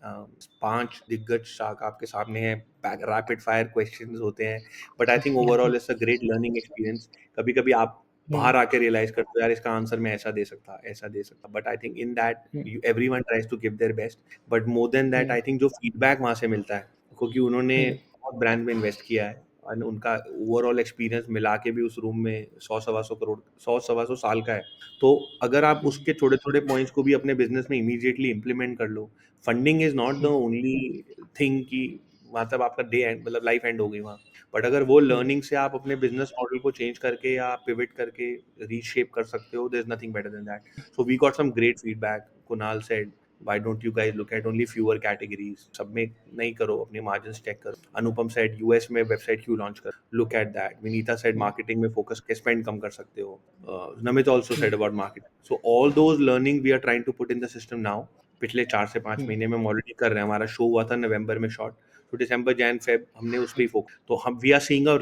5 दिग्गज शार्क आपके सामने हैं, रैपिड फायर क्वेश्चंस होते हैं, but I think overall it's a great learning experience. कभी कभी आप बाहर आके रियलाइज करते हो यार इसका आंसर मैं ऐसा दे सकता, ऐसा दे सकता, but I think in that everyone tries to give their best. But more than that I think जो फीडबैक वहाँ से मिलता है, क्योंकि उन्होंने बहुत ब्रांड में इन्वेस्ट किया है, और उनका ओवरऑल एक्सपीरियंस मिला के भी उस रूम में 100 सवा 100 करोड़, 100 सवा 100 साल का है. तो अगर आप उसके छोटे छोटे पॉइंट्स को भी अपने बिजनेस में इमीडिएटली इंप्लीमेंट कर लो, funding is not the only thing कि मतलब आपका डे एंड, मतलब लाइफ एंड हो गई वहाँ, बट अगर वो लर्निंग से आप अपने बिजनेस मॉडल को चेंज करके या पिवट करके रीशेप कर सकते हो, there is nothing better than that. So we got some great feedback. Kunal said why don't you guys look at only fewer categories, सब में नहीं करो, अपने मार्जिन चेक करो. अनुपम said यूएस में वेबसाइट क्यों लॉन्च कर, look at that. Vinita said marketing में फोकस के स्पेंड कम कर सकते हो. Namit also said about marketing. So all those learning we are trying to put in the system now. पिछले 4 से 5 महीने में हम ऑलरेडी कर रहे हैं. हमारा शो हुआ था नवंबर में शॉर्ट, तो दिसंबर जैन फेब हमने उस पर ही फोकस. तो हम we are seeing a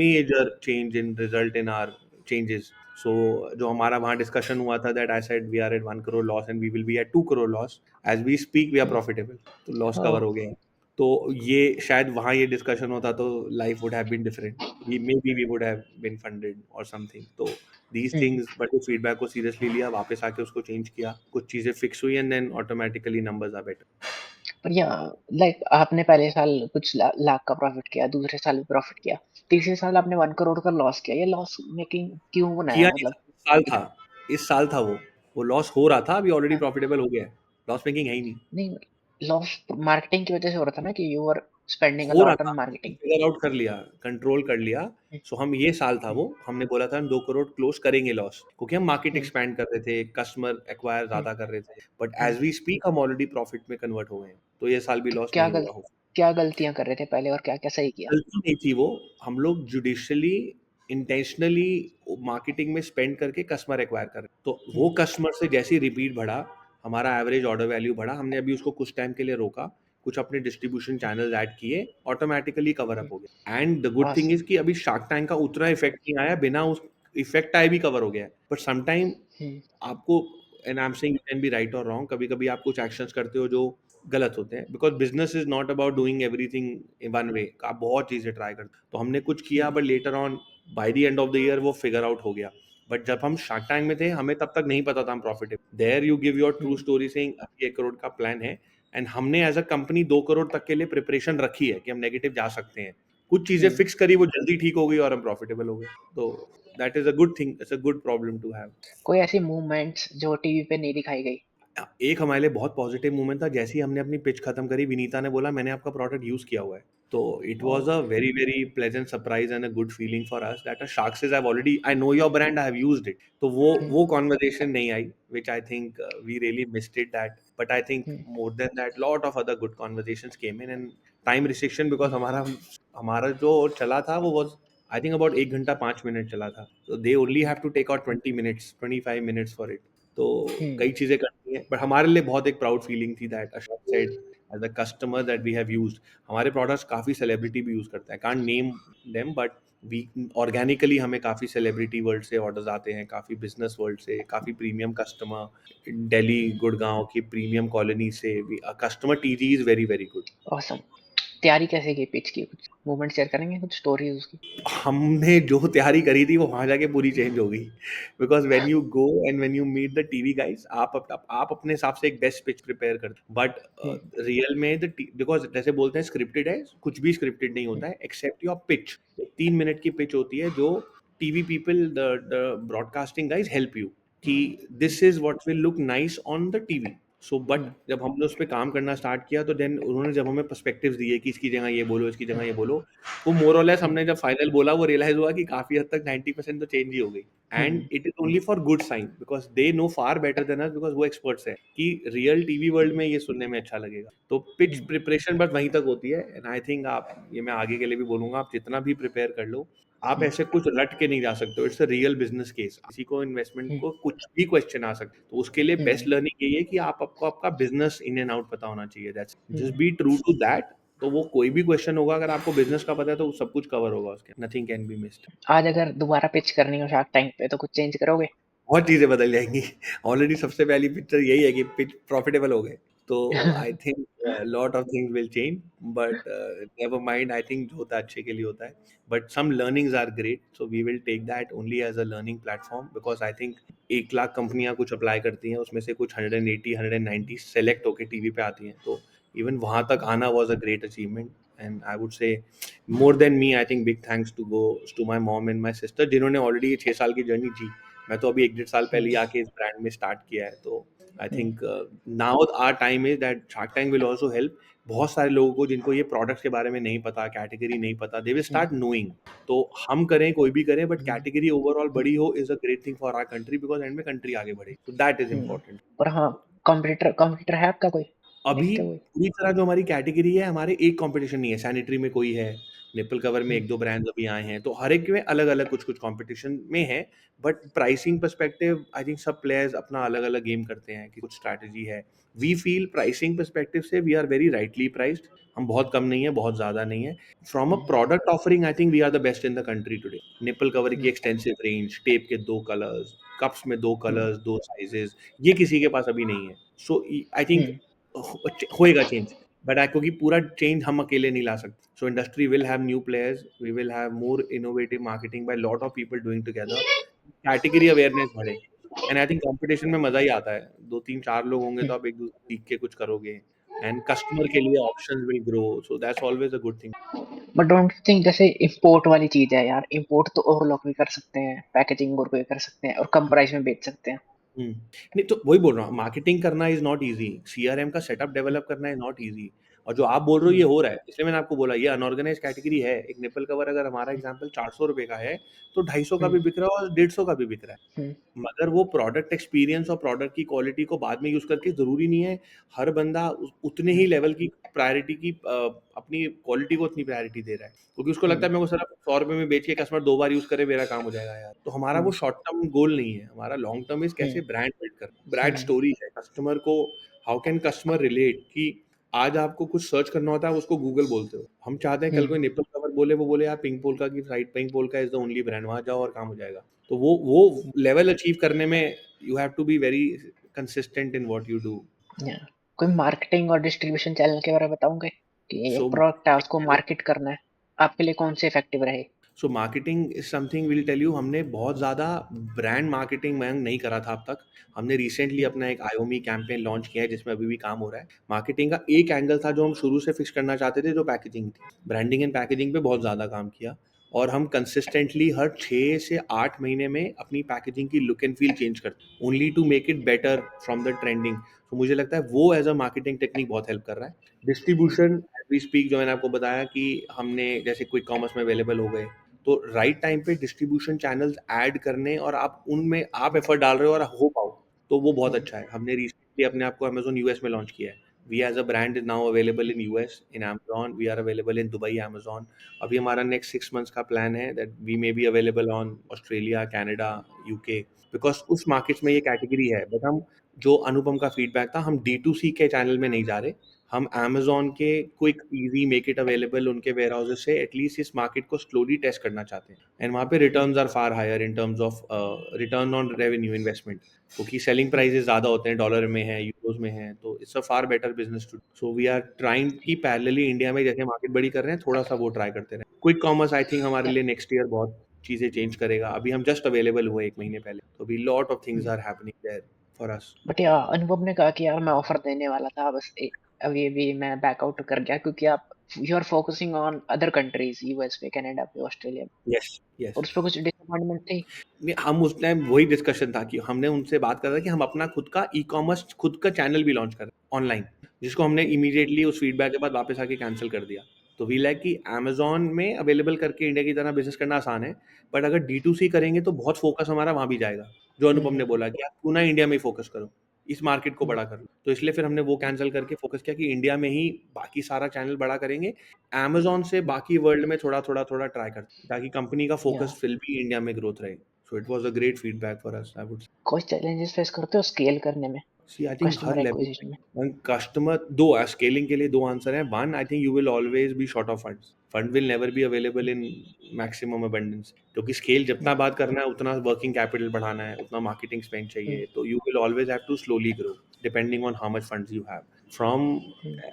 major change in result in our changes. So जो हमारा वहाँ डिस्कशन हुआ था, that I said we are at 1 crore loss and we will be at 2 crore loss. As we speak we are profitable, तो loss cover हो गया है. तो ये शायद वहाँ ये डिस्कशन होता तो life would have been different, maybe we would have been funded और समथिंग. तो दीज थिंग्स, बट फीडबैक को सीरियसली लिया, वापस आके उसको चेंज किया, कुछ चीज़ें फिक्स हुई and then automatically numbers are better. पर या लाइक आपने पहले साल कुछ लाख का प्रॉफिट किया, दूसरे साल भी प्रॉफिट किया, तीसरे साल आपने 1 करोड़ का लॉस किया. ये लॉस मेकिंग क्यों बनाया, किया नहीं मतलब? था, इस साल था, इस साल था वो लॉस हो रहा था, अभी ऑलरेडी प्रॉफिटेबल हो गया है. लॉस मेकिंग है ही नहीं. नहीं, लॉस मार्केटिंग की वजह से हो रहा था ना, कि यू आर स्पेंडिंग अ हो रहा लॉट ऑन था, मार्केटिंग. फिगर आउट कर लिया, कंट्रोल कर लिया. सो हम ये साल था वो, हमने बोला था हम 2 करोड़ क्लोज करेंगे लॉस, क्योंकि हम मार्केट एक्सपैंड कर रहे थे, कस्टमर एक्वायर ज्यादा कर रहे थे, बट एज वी स्पीक हम ऑलरेडी प्रॉफिट में कन्वर्ट हो गए हैं, तो ये साल भी तो लॉस नहीं होगा. हो क्या गलतियां कर रहे थे पहले और क्या क्या सही किया? गलती नहीं थी वो, हम लोग जुडिशियली इंटेंशनली मार्केटिंग में स्पेंड करके कस्टमर एक्वायर कर रहे हैं. तो वो कस्टमर से जैसे रिपीट बढ़ा, हमारा एवरेज ऑर्डर वैल्यू बढ़ा, हमने अभी उसको कुछ टाइम के लिए रोका, कुछ अपने डिस्ट्रीब्यूशन चैनल ऐड किए, ऑटोमेटिकली कवर अप हम्म, हो गया। And the good thing awesome। Is कि अभी शार्क टैंक का उतना इफेक्ट नहीं आया, बिना उस इफेक्ट आए भी कवर हो गया है। बट समटाइम हम्म, आपको, and I am saying you can be right और रॉन्ग, कभी कभी आप कुछ एक्शंस करते हो जो गलत होते हैं, because business is not about doing everything in one way. आप बहुत चीजें ट्राई करते हो, तो हमने कुछ किया, hmm, but later on by the end of the year वो फिगर आउट हो गया। बट जब हम शार्क टैंक में थे, हमें तब तक नहीं पता था हम profitable. There you give your true hmm, story saying 1 crore का प्लान है, एंड हमने एज अ कंपनी 2 करोड़ तक के लिए प्रिपरेशन रखी है कि हम नेगेटिव जा सकते हैं। कुछ चीजें हम्म। फिक्स करी, वो जल्दी ठीक हो गई और हम प्रॉफिटेबल हो गए। तो that is a good thing, it's a good problem to have. कोई ऐसी मूवमेंट्स जो टीवी पे नहीं दिखाई गई? एक हमारे लिए बहुत पॉजिटिव मोमेंट था, जैसे ही हमने अपनी पिच खत्म करी, विनीता ने बोला मैंने आपका प्रोडक्ट यूज किया हुआ है। तो it oh. Was a very very pleasant surprise and a good feeling for us that a shark says I already I know your brand, I have used it. तो हम्म, वो conversation नहीं आई, which I think we really missed it that. But I think hmm, more than that lot of other good conversations came in, and time restriction, because hmm, हमारा हमारा जो चला था वो वाज आई थिंक अबाउट 1 घंटा 5 minute चला था। तो they only have to take out 20 minutes 25 minutes for it. तो हम्म, कई चीजें करनी है, बट हमारे लिए बहुत एक प्राउड फीलिंग थी that Ashok said as a customer that we have used. हमारे प्रोडक्ट्स काफी सेलिब्रिटी भी यूज करते हैं, can't name them, but we organically हमें काफी सेलिब्रिटी वर्ल्ड से ऑर्डर्स आते हैं, काफी बिजनेस वर्ल्ड से, काफी प्रीमियम कस्टमर दिल्ली गुड़गांव की प्रीमियम कॉलोनी से। Customer TG is very very good. Awesome. तैयारी कैसे की पिच की? कुछ मूवमेंट शेयर करेंगे, कुछ स्टोरीज उसकी? हमने जो तैयारी करी थी वो वहां जाके पूरी चेंज हो गई, because when you go and when you meet the TV guys, आप अपने हिसाब से एक बेस्ट पिच प्रिपेयर करते, बट हम्म, रियल में बिकॉज जैसे बोलते हैं स्क्रिप्टेड है, कुछ भी स्क्रिप्टेड नहीं हम्म, होता है एक्सेप्ट योर पिच। 3 मिनट की पिच होती है जो TV people, the broadcasting guys help you कि this is what will look nice on the TV. So but hmm, जब हमने उस पर काम करना स्टार्ट किया, तो देन उन्होंने जब हमें पर्सपेक्टिव्स दिए कि इसकी जगह ये बोलो, इसकी जगह हम्म, ये बोलो, वो मोर और लेस हम्म, हमने जब फाइनल बोला, वो रियलाइज हुआ कि काफी हद तक 90% तो चेंज ही हो गई। And hmm, it is only for good sign, because they know far better than us, because वो एक्सपर्ट्स है कि रियल टीवी वर्ल्ड में ये सुनने में अच्छा लगेगा। तो पिच हम्म, प्रिपरेशन बस वहीं तक होती है, एंड आई थिंक आप, ये मैं आगे के लिए भी बोलूंगा, आप जितना भी प्रिपेयर कर लो, आप हम्म, ऐसे कुछ रट के नहीं जा सकते हो। It's a real business case, किसी को इन्वेस्टमेंट हम्म, को कुछ भी क्वेश्चन आ सकता है, तो उसके लिए बेस्ट हम्म, लर्निंग यही है कि आपको आपका बिजनेस इन एंड आउट पता होना चाहिए। That's just hmm, be true to that. तो वो कोई भी क्वेश्चन होगा, अगर आपको बिजनेस का पता है तो सब कुछ कवर होगा उसके, नथिंग कैन बी मिस्ड। आज अगर दोबारा पिच करनी हो शार्क टैंक पे तो कुछ चेंज करोगे? बहुत चीजें बदल जाएंगी। ऑलरेडी सबसे पहली पिक्चर यही है कि पिच प्रॉफिटेबल हो गए, तो I think lot of things will change, but never mind, I think जो होता है अच्छे के लिए होता है। But some learnings are great, so we will take that only as a learning platform, because I think 1 lakh कंपनियां कुछ अप्लाई करती हैं, उसमें से कुछ 180 190 सेलेक्ट होकर टीवी पे आती हैं। तो इवन वहां तक आना was a great achievement, and I would say more than me, I think big thanks to my mom and my sister, जिन्होंने ऑलरेडी ये 6 साल की जर्नी जी। मैं तो अभी 1 डेढ़ साल पहले ही हम्म, आके इस ब्रांड में स्टार्ट किया है। तो I hmm, think now our time is that shark tank will also help बहुत सारे लोगों को जिनको ये प्रोडक्ट्स के बारे में नहीं पता, कैटेगरी नहीं पता, they will hmm, start knowing. तो हम करें, कोई भी करे, but hmm, category overall hmm, बड़ी हो is a great thing for our country, because end में कंट्री आगे बढ़े, तो दैट इज इंपॉर्टेंट। और हाँ, कंप्यूटर कंप्यूटर है आपका कोई? अभी देखते हो कोई? पूरी तरह जो हमारी कैटेगरी है, हमारे एक कंपटीशन नहीं है। सैनिटरी में कोई है, निपल कवर में हम्म, 1 2 ब्रांड्स अभी आए हैं, तो हर एक में अलग अलग कुछ कुछ कंपटीशन में है। But pricing perspective I think सब प्लेयर्स अपना अलग अलग गेम करते हैं कि कुछ स्ट्रैटेजी है। वी फील प्राइसिंग पर्सपेक्टिव से we are very rightly priced, हम बहुत कम नहीं है, बहुत ज्यादा नहीं है। From a hmm, product offering I think we are the best in the country today. Nipple cover की हम्म, एक्सटेंसिव रेंज, टेप के 2 कलर्स, कप्स में दो हम्म, कलर्स 2 साइजेस, ये किसी के पास अभी नहीं है। सो आई थिंक हम्म, होएगा चेंज, बट क्योंकि पूरा चेंज हम अकेले नहीं ला सकते। So industry will have new players, we will have more innovative marketing by lot of people doing together, category awareness बढ़े। एंड आई थिंक कंपटीशन में मजा ही आता है, 2 3 4 लोग होंगे तो हम्म। आप एक दूसरे सीख के कुछ करोगे, एंड कस्टमर के लिए options will grow, so that's always a good thing. But don't think जैसे इंपोर्ट वाली चीज है यार, इंपोर्ट तो और लोग भी कर सकते हैं, पैकेजिंग और कोई कर सकते हैं और कम प्राइस में बेच सकते हैं। हुँ। नहीं, तो वही बोल रहा हूँ, मार्केटिंग करना इज़ नॉट ईज़ी, सीआरएम का सेटअप हम्म, डेवलप करना इज़ नॉट ईज़ी, और जो आप बोल रहे हो ये हम्म, हो रहा है, इसलिए मैंने आपको बोला ये अनऑर्गेनाइज़ कैटेगरी है। एक निपल कवर अगर हमारा हम्म, एग्ज़ाम्पल ₹400 का है, तो 250 का हम्म, भी बिक रहा है और 150 का भी बिक रहा है। हम्म, मगर वो प्रोडक्ट एक्सपीरियंस और प्रोडक्ट की क्वालिटी को बाद में यूज़ करके, ज़रूरी नहीं है हर बंदा उतने ही लेवल की प्रायोरिटी की अपनी क्वालिटी को उतनी प्रायोरिटी दे रहा है, क्योंकि उसको लगता हम्म, है मेरे को सिर्फ ₹100 में बेच के कस्टमर 2 बार यूज़ करे, मेरा काम हो जाएगा यार। तो हमारा वो हम्म, शॉर्ट टर्म गोल नहीं है, हमारा लॉन्ग टर्म इज़ कैसे हम्म, ब्रांड बिल्ड करना। ब्रांड हम्म, स्टोरी है, कस्टमर को हाउ कैन कस्टमर रिलेट कि आज आपको कुछ सर्च करना होता है, आप उसको गूगल बोलते हो। हम चाहते हैं कल कोई हम्म, निपल कवर बोले, वो बोले यार पिंक पोल्का की site, pink polka is the only brand, वहाँ जाओ और काम हो जाएगा। तो वो लेवल अचीव करने में you have to be very consistent in what you do. या कोई मार्केटिंग और डिस्ट्रीब्यूशन चैनल के बारे में बताओगे कि सो एक प्रोडक्ट है उसको मार्केट करना है, आपके लिए कौन से इफेक्टिव रहे? So marketing is something will tell you. हमने बहुत ज़्यादा ब्रांड मार्केटिंग मैंने नहीं करा था अब तक। हमने रिसेंटली अपना एक आयोमी कैंपेन लॉन्च किया है जिसमें अभी भी काम हो रहा है। मार्केटिंग का एक एंगल था जो हम शुरू से फिक्स करना चाहते थे, जो पैकेजिंग थी। ब्रांडिंग एंड पैकेजिंग पे बहुत ज़्यादा काम किया और हम कंसिस्टेंटली हर 6 से 8 महीने में अपनी पैकेजिंग की लुक एंड फील चेंज करते, only to make it better from the trending. तो मुझे लगता है वो एज अ मार्केटिंग टेक्निक बहुत हेल्प कर रहा है। डिस्ट्रीब्यूशन एज वी स्पीक, जो मैंने आपको बताया कि हमने जैसे क्विक कॉमर्स में अवेलेबल हो गए, तो राइट टाइम पे डिस्ट्रीब्यूशन चैनल्स ऐड करने और आप उनमें आप एफर्ट डाल रहे हो और हो पाओ, तो वो बहुत अच्छा है। हमने रिसेंटली अपने आप को अमेजोन यूएस में लॉन्च किया है। We as a brand is now available in US in Amazon, we are available in Dubai Amazon. अभी हमारा नेक्स्ट 6 मंथ्स का प्लान है that we may be available on Australia, Canada, UK, because उस markets में ये category है। But हम, जो अनुपम का फीडबैक था, हम डी टू सी के चैनल में नहीं जा रहे। हम अमेज़न के quick easy make it available उनके वेयरहाउसेस से एटलीस्ट इस मार्केट को स्लोली टेस्ट करना चाहते हैं। एंड वहाँ पे returns are far higher in terms of return on revenue investment, क्योंकि सेलिंग प्राइसेस ज़्यादा होते हैं, डॉलर में है, यूरोज़ में है, तो it's a far better business to. So we are trying कि पैरेलली इंडिया में जैसे मार्केट बड़ी कर रहे हैं, थोड़ा-सा वो ट्राई करते रहें। क्विक कॉमर्स आई थिंक हमारे लिए नेक्स्ट ईयर बहुत चीज़ें चेंज करेगा। अभी हम जस्ट अवेलेबल हुए 1 महीने पहले, तो अभी lot of things are happening there for us. But या अनुभव ने कहा कि यार मैं ऑफर देने वाला था, बस अभी मैं बैकआउट कर गया क्योंकि आप you are focusing on other countries, US पे, कनाडा पे, ऑस्ट्रेलिया पे, यस, यस। और उस पर कुछ डिसअपॉइंटमेंट थी? नहीं, हम उस टाइम वही डिस्कशन था कि हमने उनसे बात करा था कि हम अपना खुद का ई-कॉमर्स, खुद का चैनल भी लॉन्च कर ऑनलाइन, जिसको हमने इमीडिएटली उस फीडबैक के बाद वापस आके कैंसिल कर दिया। तो वी लाइक कि अमेज़न में अवेलेबल करके इंडिया की तरह बिज़नेस करना आसान है, बट अगर डी2सी करेंगे तो बहुत फोकस हमारा वहाँ भी जाएगा। जो अनुपम ने हम्म, बोला कि आप क्यों ना इंडिया में ही फोकस करो, इस मार्केट को हम्म, बड़ा कर लो। तो इसलिए फिर हमने वो कैंसल करके फोकस किया कि इंडिया में ही बाकी सारा चैनल बड़ा करेंगे। अमेज़न से बाकी वर्ल्ड में थोड़ा-थोड़ा ट्राई करते हैं, ताकि कंपनी का या फोकस फिर भी इंडिया में ग्रोथ रहे। So it was a great feedback for us, I would say. कोई चैलेंजेस फेस करते हो स्केल करने में, See, I think her customer level acquisition में? पे कस्टमर, दो स्केलिंग के लिए दो आंसर हैं। One, I think you will always be short of funds. Fund will never be available in maximum abundance, क्योंकि स्केल जितना बात करना है उतना वर्किंग कैपिटल बढ़ाना है, उतना मार्केटिंग स्पेंड चाहिए, तो you will always have to slowly grow depending on how much funds you have. From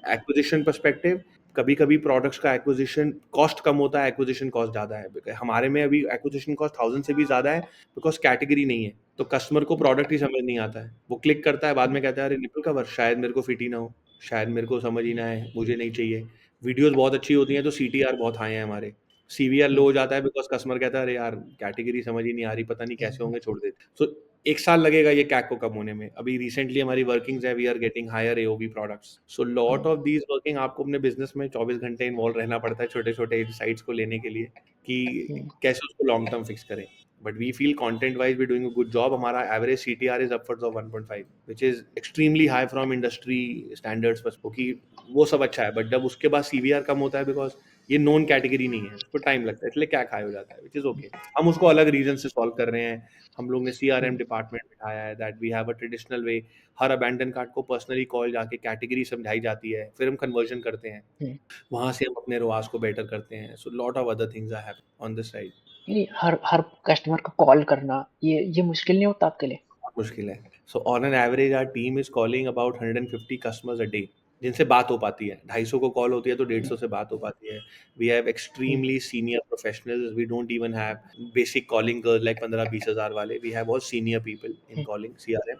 acquisition perspective, कभी कभी प्रोडक्ट्स का एक्विजिशन कॉस्ट कम होता है, एक्विजिशन कॉस्ट ज़्यादा है। हमारे में अभी एक्विजिशन कॉस्ट 1000 से भी ज़्यादा है, बिकॉज कैटेगरी नहीं है। तो कस्टमर को प्रोडक्ट ही समझ नहीं आता है, वो क्लिक करता है, बाद में कहता है अरे निपल कवर शायद मेरे को फिट ही ना हो, शायद मेरे को समझ ही ना आए, मुझे नहीं चाहिए। वीडियोस बहुत अच्छी होती हैं तो सीटीआर बहुत हाई है हमारे, सीवीआर लो हो जाता है बिकॉज कस्टमर कहता है अरे यार कैटेगरी समझ ही नहीं आ रही, पता नहीं कैसे होंगे, छोड़ देते। सो 1 साल लगेगा ये कैक को कम होने में। अभी रिसेंटली हमारी वर्किंग्स है, we are getting higher AOB products, so lot of these working. आपको अपने बिजनेस में 24 घंटे इन्वॉल्व रहना पड़ता है छोटे छोटे साइट्स को लेने के लिए, कि कैसे उसको लॉन्ग टर्म फिक्स करें। But we feel content wise we doing a good job. हमारा average CTR is upwards of 1.5, which is extremely high from industry standards पर, क्योंकि वो सब अच्छा है, बट जब उसके बाद सीवीआर कम होता है, बिकॉज ये नॉन कैटेगरी नहीं है, उसको टाइम लगता है, इसलिए क्या खाया हो जाता है, विच इज ओके। हम उसको अलग रीजन से सॉल्व कर रहे हैं। हम लोग ने सीआरएम डिपार्टमेंट बिठाया है, that we have a traditional way. हर अबैंडन कार्ड को पर्सनली कॉल जाके कैटेगरी समझाई जाती है, फिर हम कन्वर्जन करते हैं, वहां से हम अपने रोआस को बेटर करते हैं। सो lot of other things I have on this side. नहीं, हर हर कस्टमर को कॉल करना, ये मुश्किल नहीं होता आपके लिए? बहुत मुश्किल है। So on an average our team is calling about 150 customers a day, जिनसे बात हो पाती है। 250 को कॉल होती है तो 150 से बात हो पाती है। We have extremely senior professionals, we don't even have basic calling girls like 15-20 हज़ार वाले। We have all senior people in calling CRM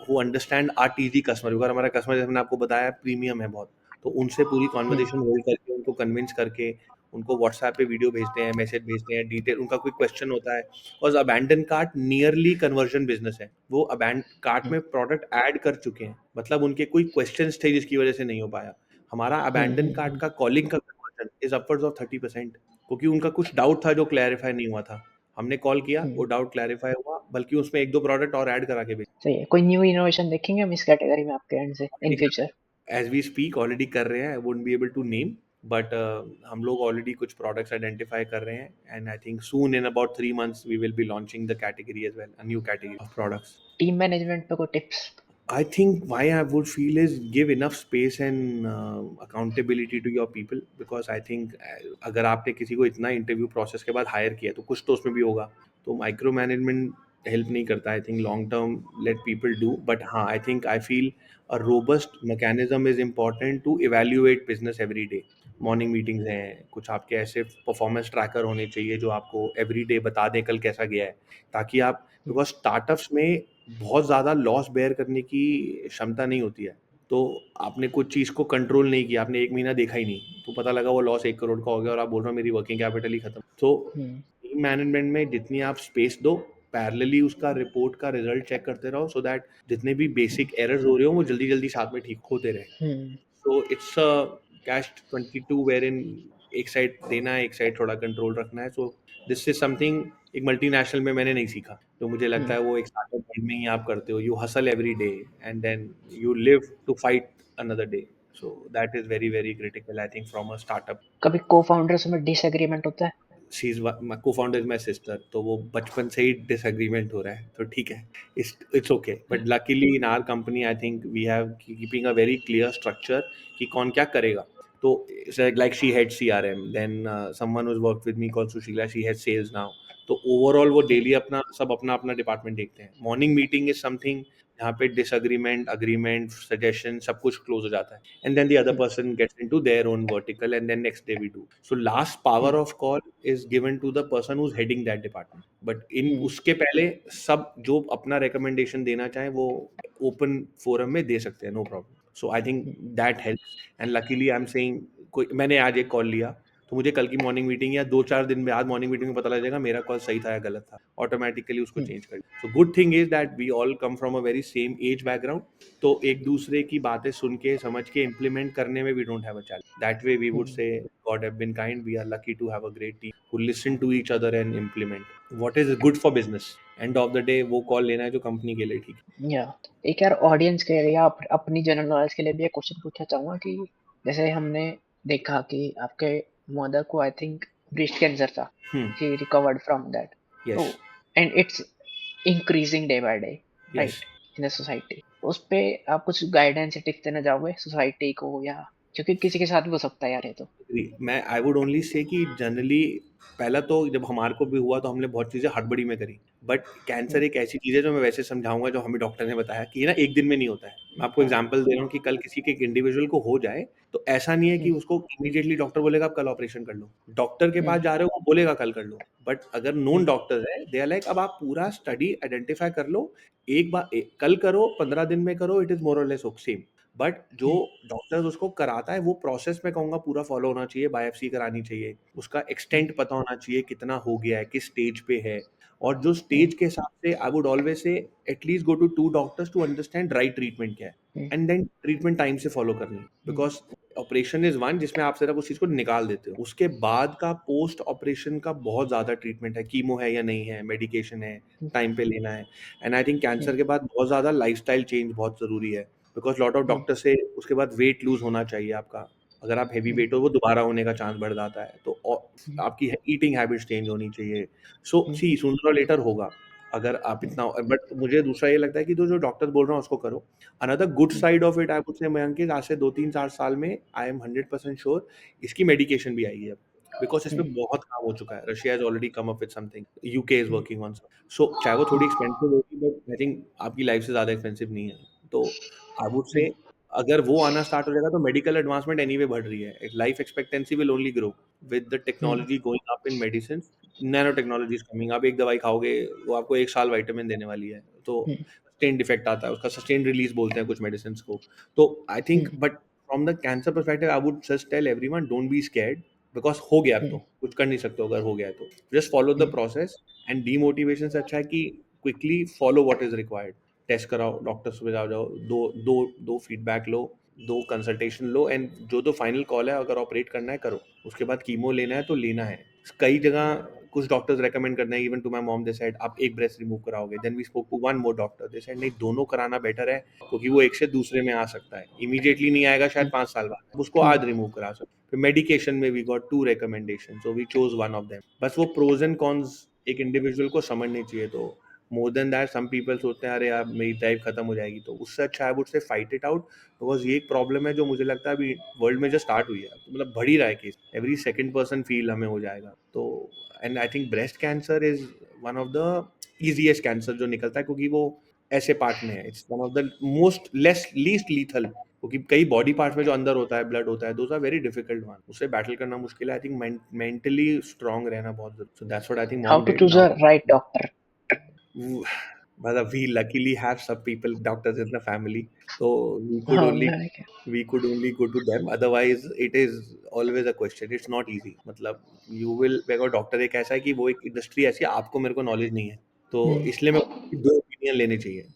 who understand our TG customer. अगर हमारा कस्टमर, जैसे मैंने आपको बताया, प्रीमियम है बहुत, तो उनसे पूरी कॉन्वर्जेशन होल्ड करके, उनको कन्विंस करके, उनको व्हाट्सएप पे वीडियो भेजते हैं, मैसेज भेजते हैं, डिटेल उनका कोई क्वेश्चन होता है। और abandon cart nearly conversion business है, वो अबैंड कार्ट में प्रोडक्ट ऐड कर चुके हैं, मतलब उनके कोई क्वेश्चंस थे जिसकी वजह से नहीं हो पाया। हमारा अबैंडन कार्ट का कॉलिंग का कन्वर्जन इज अपवर्ड्स ऑफ 30%, क्योंकि उनका कुछ डाउट था जो क्लैरिफाई नहीं हुआ था। हमने कॉल किया, वो डाउट क्लैरिफाई हुआ, बल्कि उसमें 1-2 प्रोडक्ट और ऐड करा के भेज। सही है। कोई न्यू इनोवेशन देखेंगे हम इस कैटेगरी में आपके एंड से in future? As we speak already कर रहे हैं, I wouldn't be able to name, but हम लोग ऑलरेडी कुछ प्रोडक्ट्स आइडेंटिफाई कर रहे हैं, and I think soon in about 3 months we will be launching the category as well, a new category of products. Team management पे कोई tips? I think why I would feel is give enough space and accountability to your people, because I think अगर आपने किसी को इतना interview process के बाद higher किया तो कुछ तो उसमें भी होगा. तो माइक्रो मैनेजमेंट हेल्प नहीं करता. I think long term let people do, but हाँ, I think I feel a robust mechanism is important to evaluate business every day. Morning meetings हैं, कुछ आपके ऐसे परफॉर्मेंस ट्रैकर होने चाहिए जो आपको एवरी डे बता दें कल कैसा गया है, ताकि आप, बिकॉज स्टार्टअप्स में बहुत ज़्यादा लॉस बेयर करने की क्षमता नहीं होती है. तो आपने कुछ चीज़ को कंट्रोल नहीं किया, आपने 1 महीना देखा ही नहीं, तो पता लगा वो लॉस 1 करोड़ का हो गया और आप बोल रहे हो मेरी वर्किंग कैपिटल ही खत्म. तो हम्म, टीम मैनेजमेंट में जितनी आप स्पेस दो, पैरेलली उसका रिपोर्ट का रिजल्ट चेक करते रहो, सो दैट जितने भी बेसिक एरर्स हो रहे हो वो जल्दी-जल्दी साथ में ठीक होते रहे. Hmm, so it's a cash 22 where in एक साइड देना है, एक साइड थोड़ा कंट्रोल रखना है. सो दिस इज समथिंग एक मल्टीनेशनल में मैंने नहीं सीखा, तो मुझे लगता हम्म, है वो एक स्टार्टअप माइंड में ही आप करते हो. You hustle every day and then you live to fight another day. So that is very very critical I think from a startup. कभी को फाउंडर्स में डिसएग्रीमेंट होता है? She is co-founder is my sister, तो वो बचपन से ही disagreement हो रहा है, तो ठीक है, it's okay. But luckily in our company I think we have keeping a very clear structure कि कौन क्या करेगा. तो like she head CRM, then someone whose worked with me called Sushila, she head sales now. तो overall वो daily अपना सब अपना अपना डिपार्टमेंट देखते हैं. मॉर्निंग मीटिंग इज समथिंग जहाँ पे डिसएग्रीमेंट, अग्रीमेंट, सजेशन सब कुछ क्लोज हो जाता है, and then the other person gets into their own vertical, and then next day we do. So last power of call is given to the person who's heading that department. But इन उसके पहले सब जो अपना recommendation देना चाहे वो open forum में दे सकते हैं, no problem. So I think that helps. And luckily I'm saying कोई मैंने आज एक कॉल लिया तो मुझे कल की मॉर्निंग मीटिंग या 2-4 दिन बाद मॉर्निंग मीटिंग में पता लग जाएगा मेरा कॉल सही था या गलत था, ऑटोमेटिकली उसको चेंज कर. So good thing is that we all come from a very same age background, तो एक दूसरे की बातें सुन के समझ के इम्प्लीमेंट करने में we don't have a challenge. That way we would say God have been kind, we are lucky to have a great team who listen to each other and implement what is good for business. End of the day वो call लेना है जो company के लिए ठीक है. या एक यार ऑडियंस के लिए या अपनी जनरल नॉलेज के लिए भी एक क्वेश्चन पूछना चाहूंगा कि जैसे हमने देखा कि आपके मदर को आई थिंक ब्रेस्ट कैंसर था, शी रिकवर्ड फ्रॉम दैट, तो yes. And it's increasing day by day, yes. Right, in the society. उस पे आप कुछ गाइडेंस या टिप्स देना चाहोगे सोसाइटी को, या क्योंकि किसी के साथ भी हो सकता है यार ये तो. मैं आई वुड ओनली से कि जनरली पहला तो जब हमारे को भी हुआ तो हमने बहुत चीज़ें हड़बड़ी में करी. बट कैंसर एक ऐसी चीज़ है जो मैं वैसे समझाऊंगा जो हमें डॉक्टर ने बताया कि ये ना एक दिन में नहीं होता है. मैं आपको हाँ. एग्जांपल दे रहा हूँ कि कल किसी के एक इंडिविजुअल को हो जाए तो ऐसा नहीं है कि उसको इमीडिएटली डॉक्टर बोलेगा आप कल ऑपरेशन कर लो. डॉक्टर के पास जा रहे हो वो बोलेगा कल कर लो. बट अगर नोन डॉक्टर है दे आर लाइक अब आप पूरा स्टडी आइडेंटिफाई कर लो, एक बार कल करो 15 दिन में करो, इट इज मोर और लेस सेम. बट जो डॉक्टर उसको कराता है वो प्रोसेस में कहूँगा पूरा फॉलो होना चाहिए. बायोप्सी करानी चाहिए, उसका एक्सटेंट पता होना चाहिए कितना हो गया है, किस स्टेज पे है, और जो स्टेज के हिसाब से I would always say atleast go to 2 doctors to understand right treatment क्या है, एंड देन ट्रीटमेंट टाइम से फॉलो करनी. बिकॉज ऑपरेशन इज वन जिसमें आप सिर्फ उस चीज को निकाल देते हो, उसके बाद का पोस्ट ऑपरेशन का बहुत ज्यादा ट्रीटमेंट है, कीमो है या नहीं है, मेडिकेशन है, टाइम पे लेना है. एंड आई थिंक कैंसर के बाद बहुत ज्यादा लाइफस्टाइल चेंज बहुत जरूरी है. बिकॉज लॉट ऑफ डॉक्टर से उसके बाद वेट लूज होना चाहिए आपका. अगर आप हेवी वेट हो वो दोबारा होने का चांस बढ़ जाता है, तो आपकी ईटिंग हैबिट्स चेंज होनी चाहिए. सो सी सूनर और लेटर होगा अगर आप इतना. बट मुझे दूसरा ये लगता है कि जो डॉक्टर बोल रहा हूँ उसको करो. Another good side of it I would से मयंक is, आज से 2-3-4 साल में आई एम 100% श्योर इसकी मेडिकेशन भी आई है, बिकॉज इस पे बहुत काम हो चुका है. Russia is already come up with something, UK is working on. So चाहे वो थोड़ी एक्सपेंसिव होगी बट आई थिंक आपकी लाइफ से ज्यादा एक्सपेंसिव नहीं है. तो आई वुड से अगर वो आना स्टार्ट हो जाएगा तो मेडिकल एडवांसमेंट एनीवे बढ़ रही है. Life expectancy will only grow with the technology going up in medicine. Nano technology is coming. आप एक दवाई खाओगे वो आपको 1 साल विटामिन देने वाली है, तो सस्टेन्ड इफेक्ट आता है उसका, सस्टेन्ड रिलीज बोलते हैं कुछ मेडिसिन को. तो I think but from the cancer perspective I would just tell everyone don't be scared, because हो गया अब तो कुछ कर नहीं सकते हो. अगर हो गया है तो just follow the process. And demotivation से अच्छा है कि quickly follow what is required. Test कराओ, डॉक्टर से जाओ जाओ, दो दो दो फीडबैक लो, 2 कंसल्टेशन लो, एंड जो फाइनल कॉल है अगर ऑपरेट करना है करो. उसके बाद कीमो लेना है तो लेना है. कई जगह कुछ डॉक्टर्स रेकमेंड करते हैं, even to my mom they said आप एक ब्रेस्ट रिमूव कराओगे. Then we spoke to one more doctor, they said नहीं दोनों कराना बेटर है, क्योंकि वो एक से दूसरे में आ सकता है. इमीडिएटली नहीं आएगा शायद 5 साल बाद, उसको आज रिमूव करा सकते. फिर मेडिकेशन में we got 2 recommendation, so we chose one of them. बस वो प्रोज एंड कॉन्स एक इंडिविजुअल को समझने चाहिए. तो more than that some people सोचते हैं अरे यार मेरी ड्राइव खत्म हो जाएगी, तो उससे अच्छा आई वुड से फाइट इट आउट, बिकॉज ये एक प्रॉब्लम है जो मुझे लगता है अभी वर्ल्ड में जो स्टार्ट हुई है, तो मतलब बढ़ ही रहा है case, every second person feel हमें हो जाएगा। तो and I think breast cancer is one of the easiest cancer जो निकलता है, क्योंकि वो ऐसे पार्ट में है, it's one of the most less least lethal, क्योंकि कई बॉडी पार्ट्स में जो अंदर होता है ब्लड होता है, those are very difficult one, उससे बैटल करना मुश्किल है। आई थिंक मेंटली स्ट्रांग रहना बहुत जरूरी, so that's what I think How mom to did choose now. a right doctor? मतलब we luckily have some people doctors in the family, so we could हाँ, only मैं we could only go to them, otherwise it is always a question, it's not easy, मतलब you will, देखो doctor एक ऐसा है कि वो एक इंडस्ट्री ऐसी है, आपको मेरे को नॉलेज नहीं है, तो हम्म, इसलिए मैं दो ओपिनियन लेने चाहिए,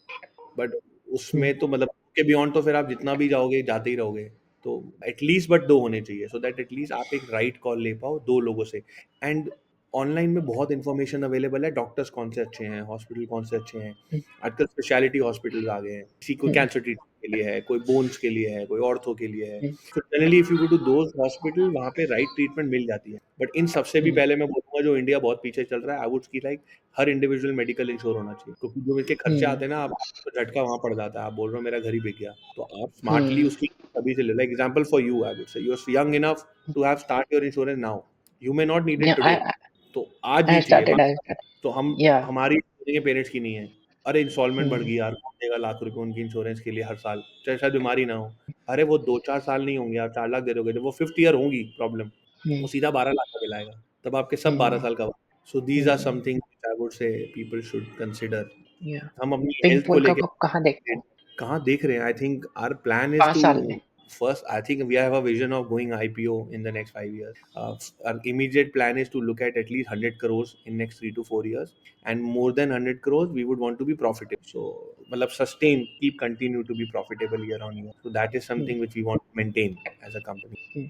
बट हम्म, उसमें तो मतलब के बियॉन्ड तो फिर आप जितना भी जाओगे जाते ही रहोगे, तो एटलीस्ट बट दो होने चाहिए, सो दैट एटलीस्ट आप एक राइट कॉल ले पाओ दो लोगों से। एंड ऑनलाइन में बहुत इन्फॉर्मेशन अवेलेबल है, डॉक्टर्स कौन से अच्छे हैं, हॉस्पिटल कौन से अच्छे हैं, हम्म, आजकल स्पेशलिटी हॉस्पिटल आ गए हैं, किसी कोई हम्म, कैंसर ट्रीटमेंट के लिए है, कोई बोन्स के लिए है, कोई ऑर्थो के लिए है, हम्म, तो generally if you go to those hospital वहाँ पे राइट ट्रीटमेंट मिल जाती है। बट इन सबसे भी हम्म, पहले मैं बोलूंगा जो इंडिया बहुत पीछे चल रहा है, आई वुड की लाइक हर इंडिविजुअल मेडिकल इंश्योर होना चाहिए, क्योंकि जो इनके खर्चे हम्म, आते हैं ना, आपको झटका वहाँ पड़ जाता है, आप बोल रहे हो मेरा घर ही बिक गया, तो आप स्मार्टली हम्म, उसकी अभी से ले लो। Example for you, I would say you are young enough to have start your insurance now, you may not need it yeah, today, तो आज I नहीं चाहिए started, 5 साल, तो हम yeah, हमारी पेरेंट्स की नहीं है, अरे इंस्टॉलमेंट बढ़ हम्म, गई यार, कौन देगा लाख रुपए उनकी इंश्योरेंस के लिए हर साल, चाहे शायद बीमारी ना हो, अरे वो 2-4 साल नहीं होंगे, आप 4 लाख दे दोगे, जब वो फिफ्थ ईयर होगी प्रॉब्लम, हम्म, वो सीधा 12 लाख का बिल आएगा, तब आपके सब 12 हम्म, साल का। So these are hmm, something I would say people should consider. yeah. हम अपनी पिंक हेल्थ को पोल का लेके को कहाँ देखते हैं? कहाँ देख रहे हैं, I think our plan is 5 साल टू में? first, I think we have a vision of going IPO in the next 5 years. Our immediate plan is to look at least 100 crores in next 3 to 4 years, and more than 100 crores we would want to be profitable, so matlab sustain, keep continue to be profitable year on year, so that is hmm, something which we want to maintain as a company.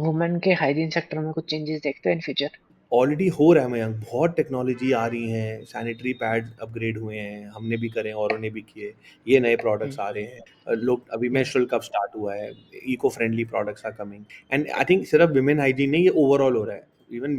Women के hygiene sector में कुछ changes देखते हैं in future? Already हो रहा है मयंक, बहुत technology आ रही हैं, सैनिटरी पैड अपग्रेड हुए हैं, हमने भी करे, औरों ने भी किए, ये नए प्रोडक्ट्स आ रहे हैं, लोग अभी मेंस्ट्रुअल कप स्टार्ट हुआ है, eco friendly products are coming, and I think सिर्फ विमेन हाइजीन नहीं, ये ओवरऑल हो रहा है, इवन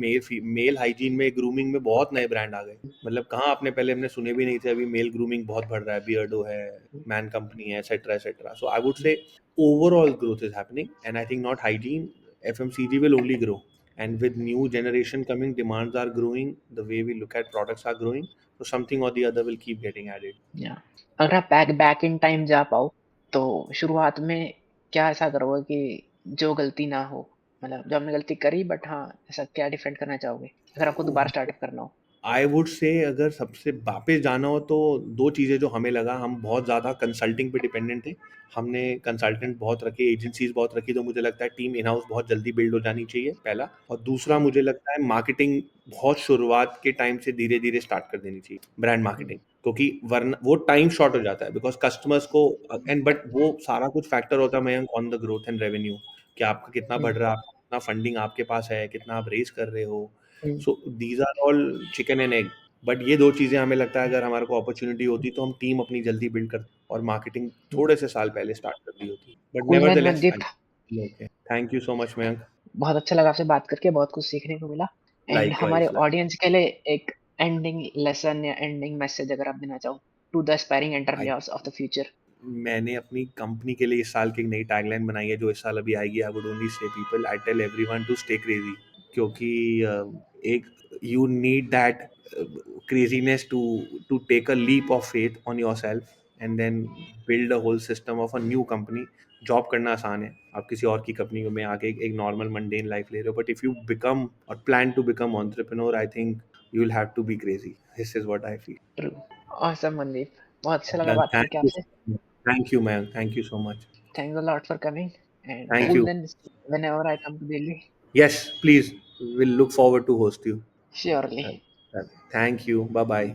मेल हाइजीन में, ग्रूमिंग में बहुत नए ब्रांड आ गए, मतलब कहाँ आपने पहले हमने सुने भी नहीं थे, अभी मेल ग्रूमिंग बहुत बढ़ रहा है, बियर्डो है, मैन कंपनी है, etcetera etcetera, so I would से overall growth is happening, and I think not hygiene, FMCG will only grow, and with new generation coming, demands are growing, the way we look at products are growing, so something or the other will keep getting added. या अगर आप back back in time जा पाओ तो शुरुआत में क्या ऐसा करोगे कि जो गलती ना हो, मतलब जो आपने गलती करी बट हाँ, ऐसा क्या डिफरेंट करना चाहोगे अगर आपको दोबारा स्टार्टअप करना हो? आई वुड से अगर सबसे वापस जाना हो तो दो चीज़ें जो हमें लगा, हम बहुत ज़्यादा कंसल्टिंग पे डिपेंडेंट थे, हमने कंसल्टेंट बहुत रखे, एजेंसीज बहुत रखी, तो मुझे लगता है टीम इन हाउस बहुत जल्दी बिल्ड हो जानी चाहिए पहला, और दूसरा मुझे लगता है मार्केटिंग बहुत शुरुआत के टाइम से धीरे धीरे स्टार्ट कर देनी चाहिए, ब्रांड मार्केटिंग, क्योंकि वरना वो टाइम शॉर्ट हो जाता है, बिकॉज कस्टमर्स को, एंड बट वो सारा कुछ फैक्टर होता है मैं on the growth and revenue, कि आपका कितना बढ़ रहा है, कितना फंडिंग आपके पास है, कितना आप रेज कर रहे हो, so these are all chicken and egg, but ये दो चीज़ें हमें लगता है अगर हमारे को अपॉर्चुनिटी होती तो हम टीम अपनी जल्दी बिल्ड करते, और मार्केटिंग थोड़े से साल पहले स्टार्ट कर दी होती, but cool man nevertheless Mandeep, okay, thank you so much Mayank, बहुत अच्छा लगा आपसे बात करके, बहुत कुछ सीखने को मिला। एंड हमारे लाइकवाइज। ऑडियंस के लिए एक एंडिंग लेसन या एंडिंग मैसेज अगर आप देना चाहो to the aspiring entrepreneurs of the future? मैंने अपनी कंपनी के लिए इस साल की एक नई टैगलाइन बनाई है जो इस साल अभी आएगी, I would only say people, I tell everyone to stay crazy, क्योंकि एक you need that craziness to take a leap of faith on your self, and then build a whole system of a new company. Job करना आसान है, आप किसी और की company में आके एक नॉर्मल मंडेन लाइफ ले रहे हो, बट इफ यू बिकम और plan to become entrepreneur, I think you will have to be crazy, this is what I feel. True. Awesome Mandeep, बहुत अच्छा लगा बात थैंक करके यू, आपसे। Thank you ma'am, thank you so much, thanks a lot for coming and thank cool you. Then whenever I come to Delhi. Yes, please. We'll look forward to host you. Surely. Thank you. Bye bye.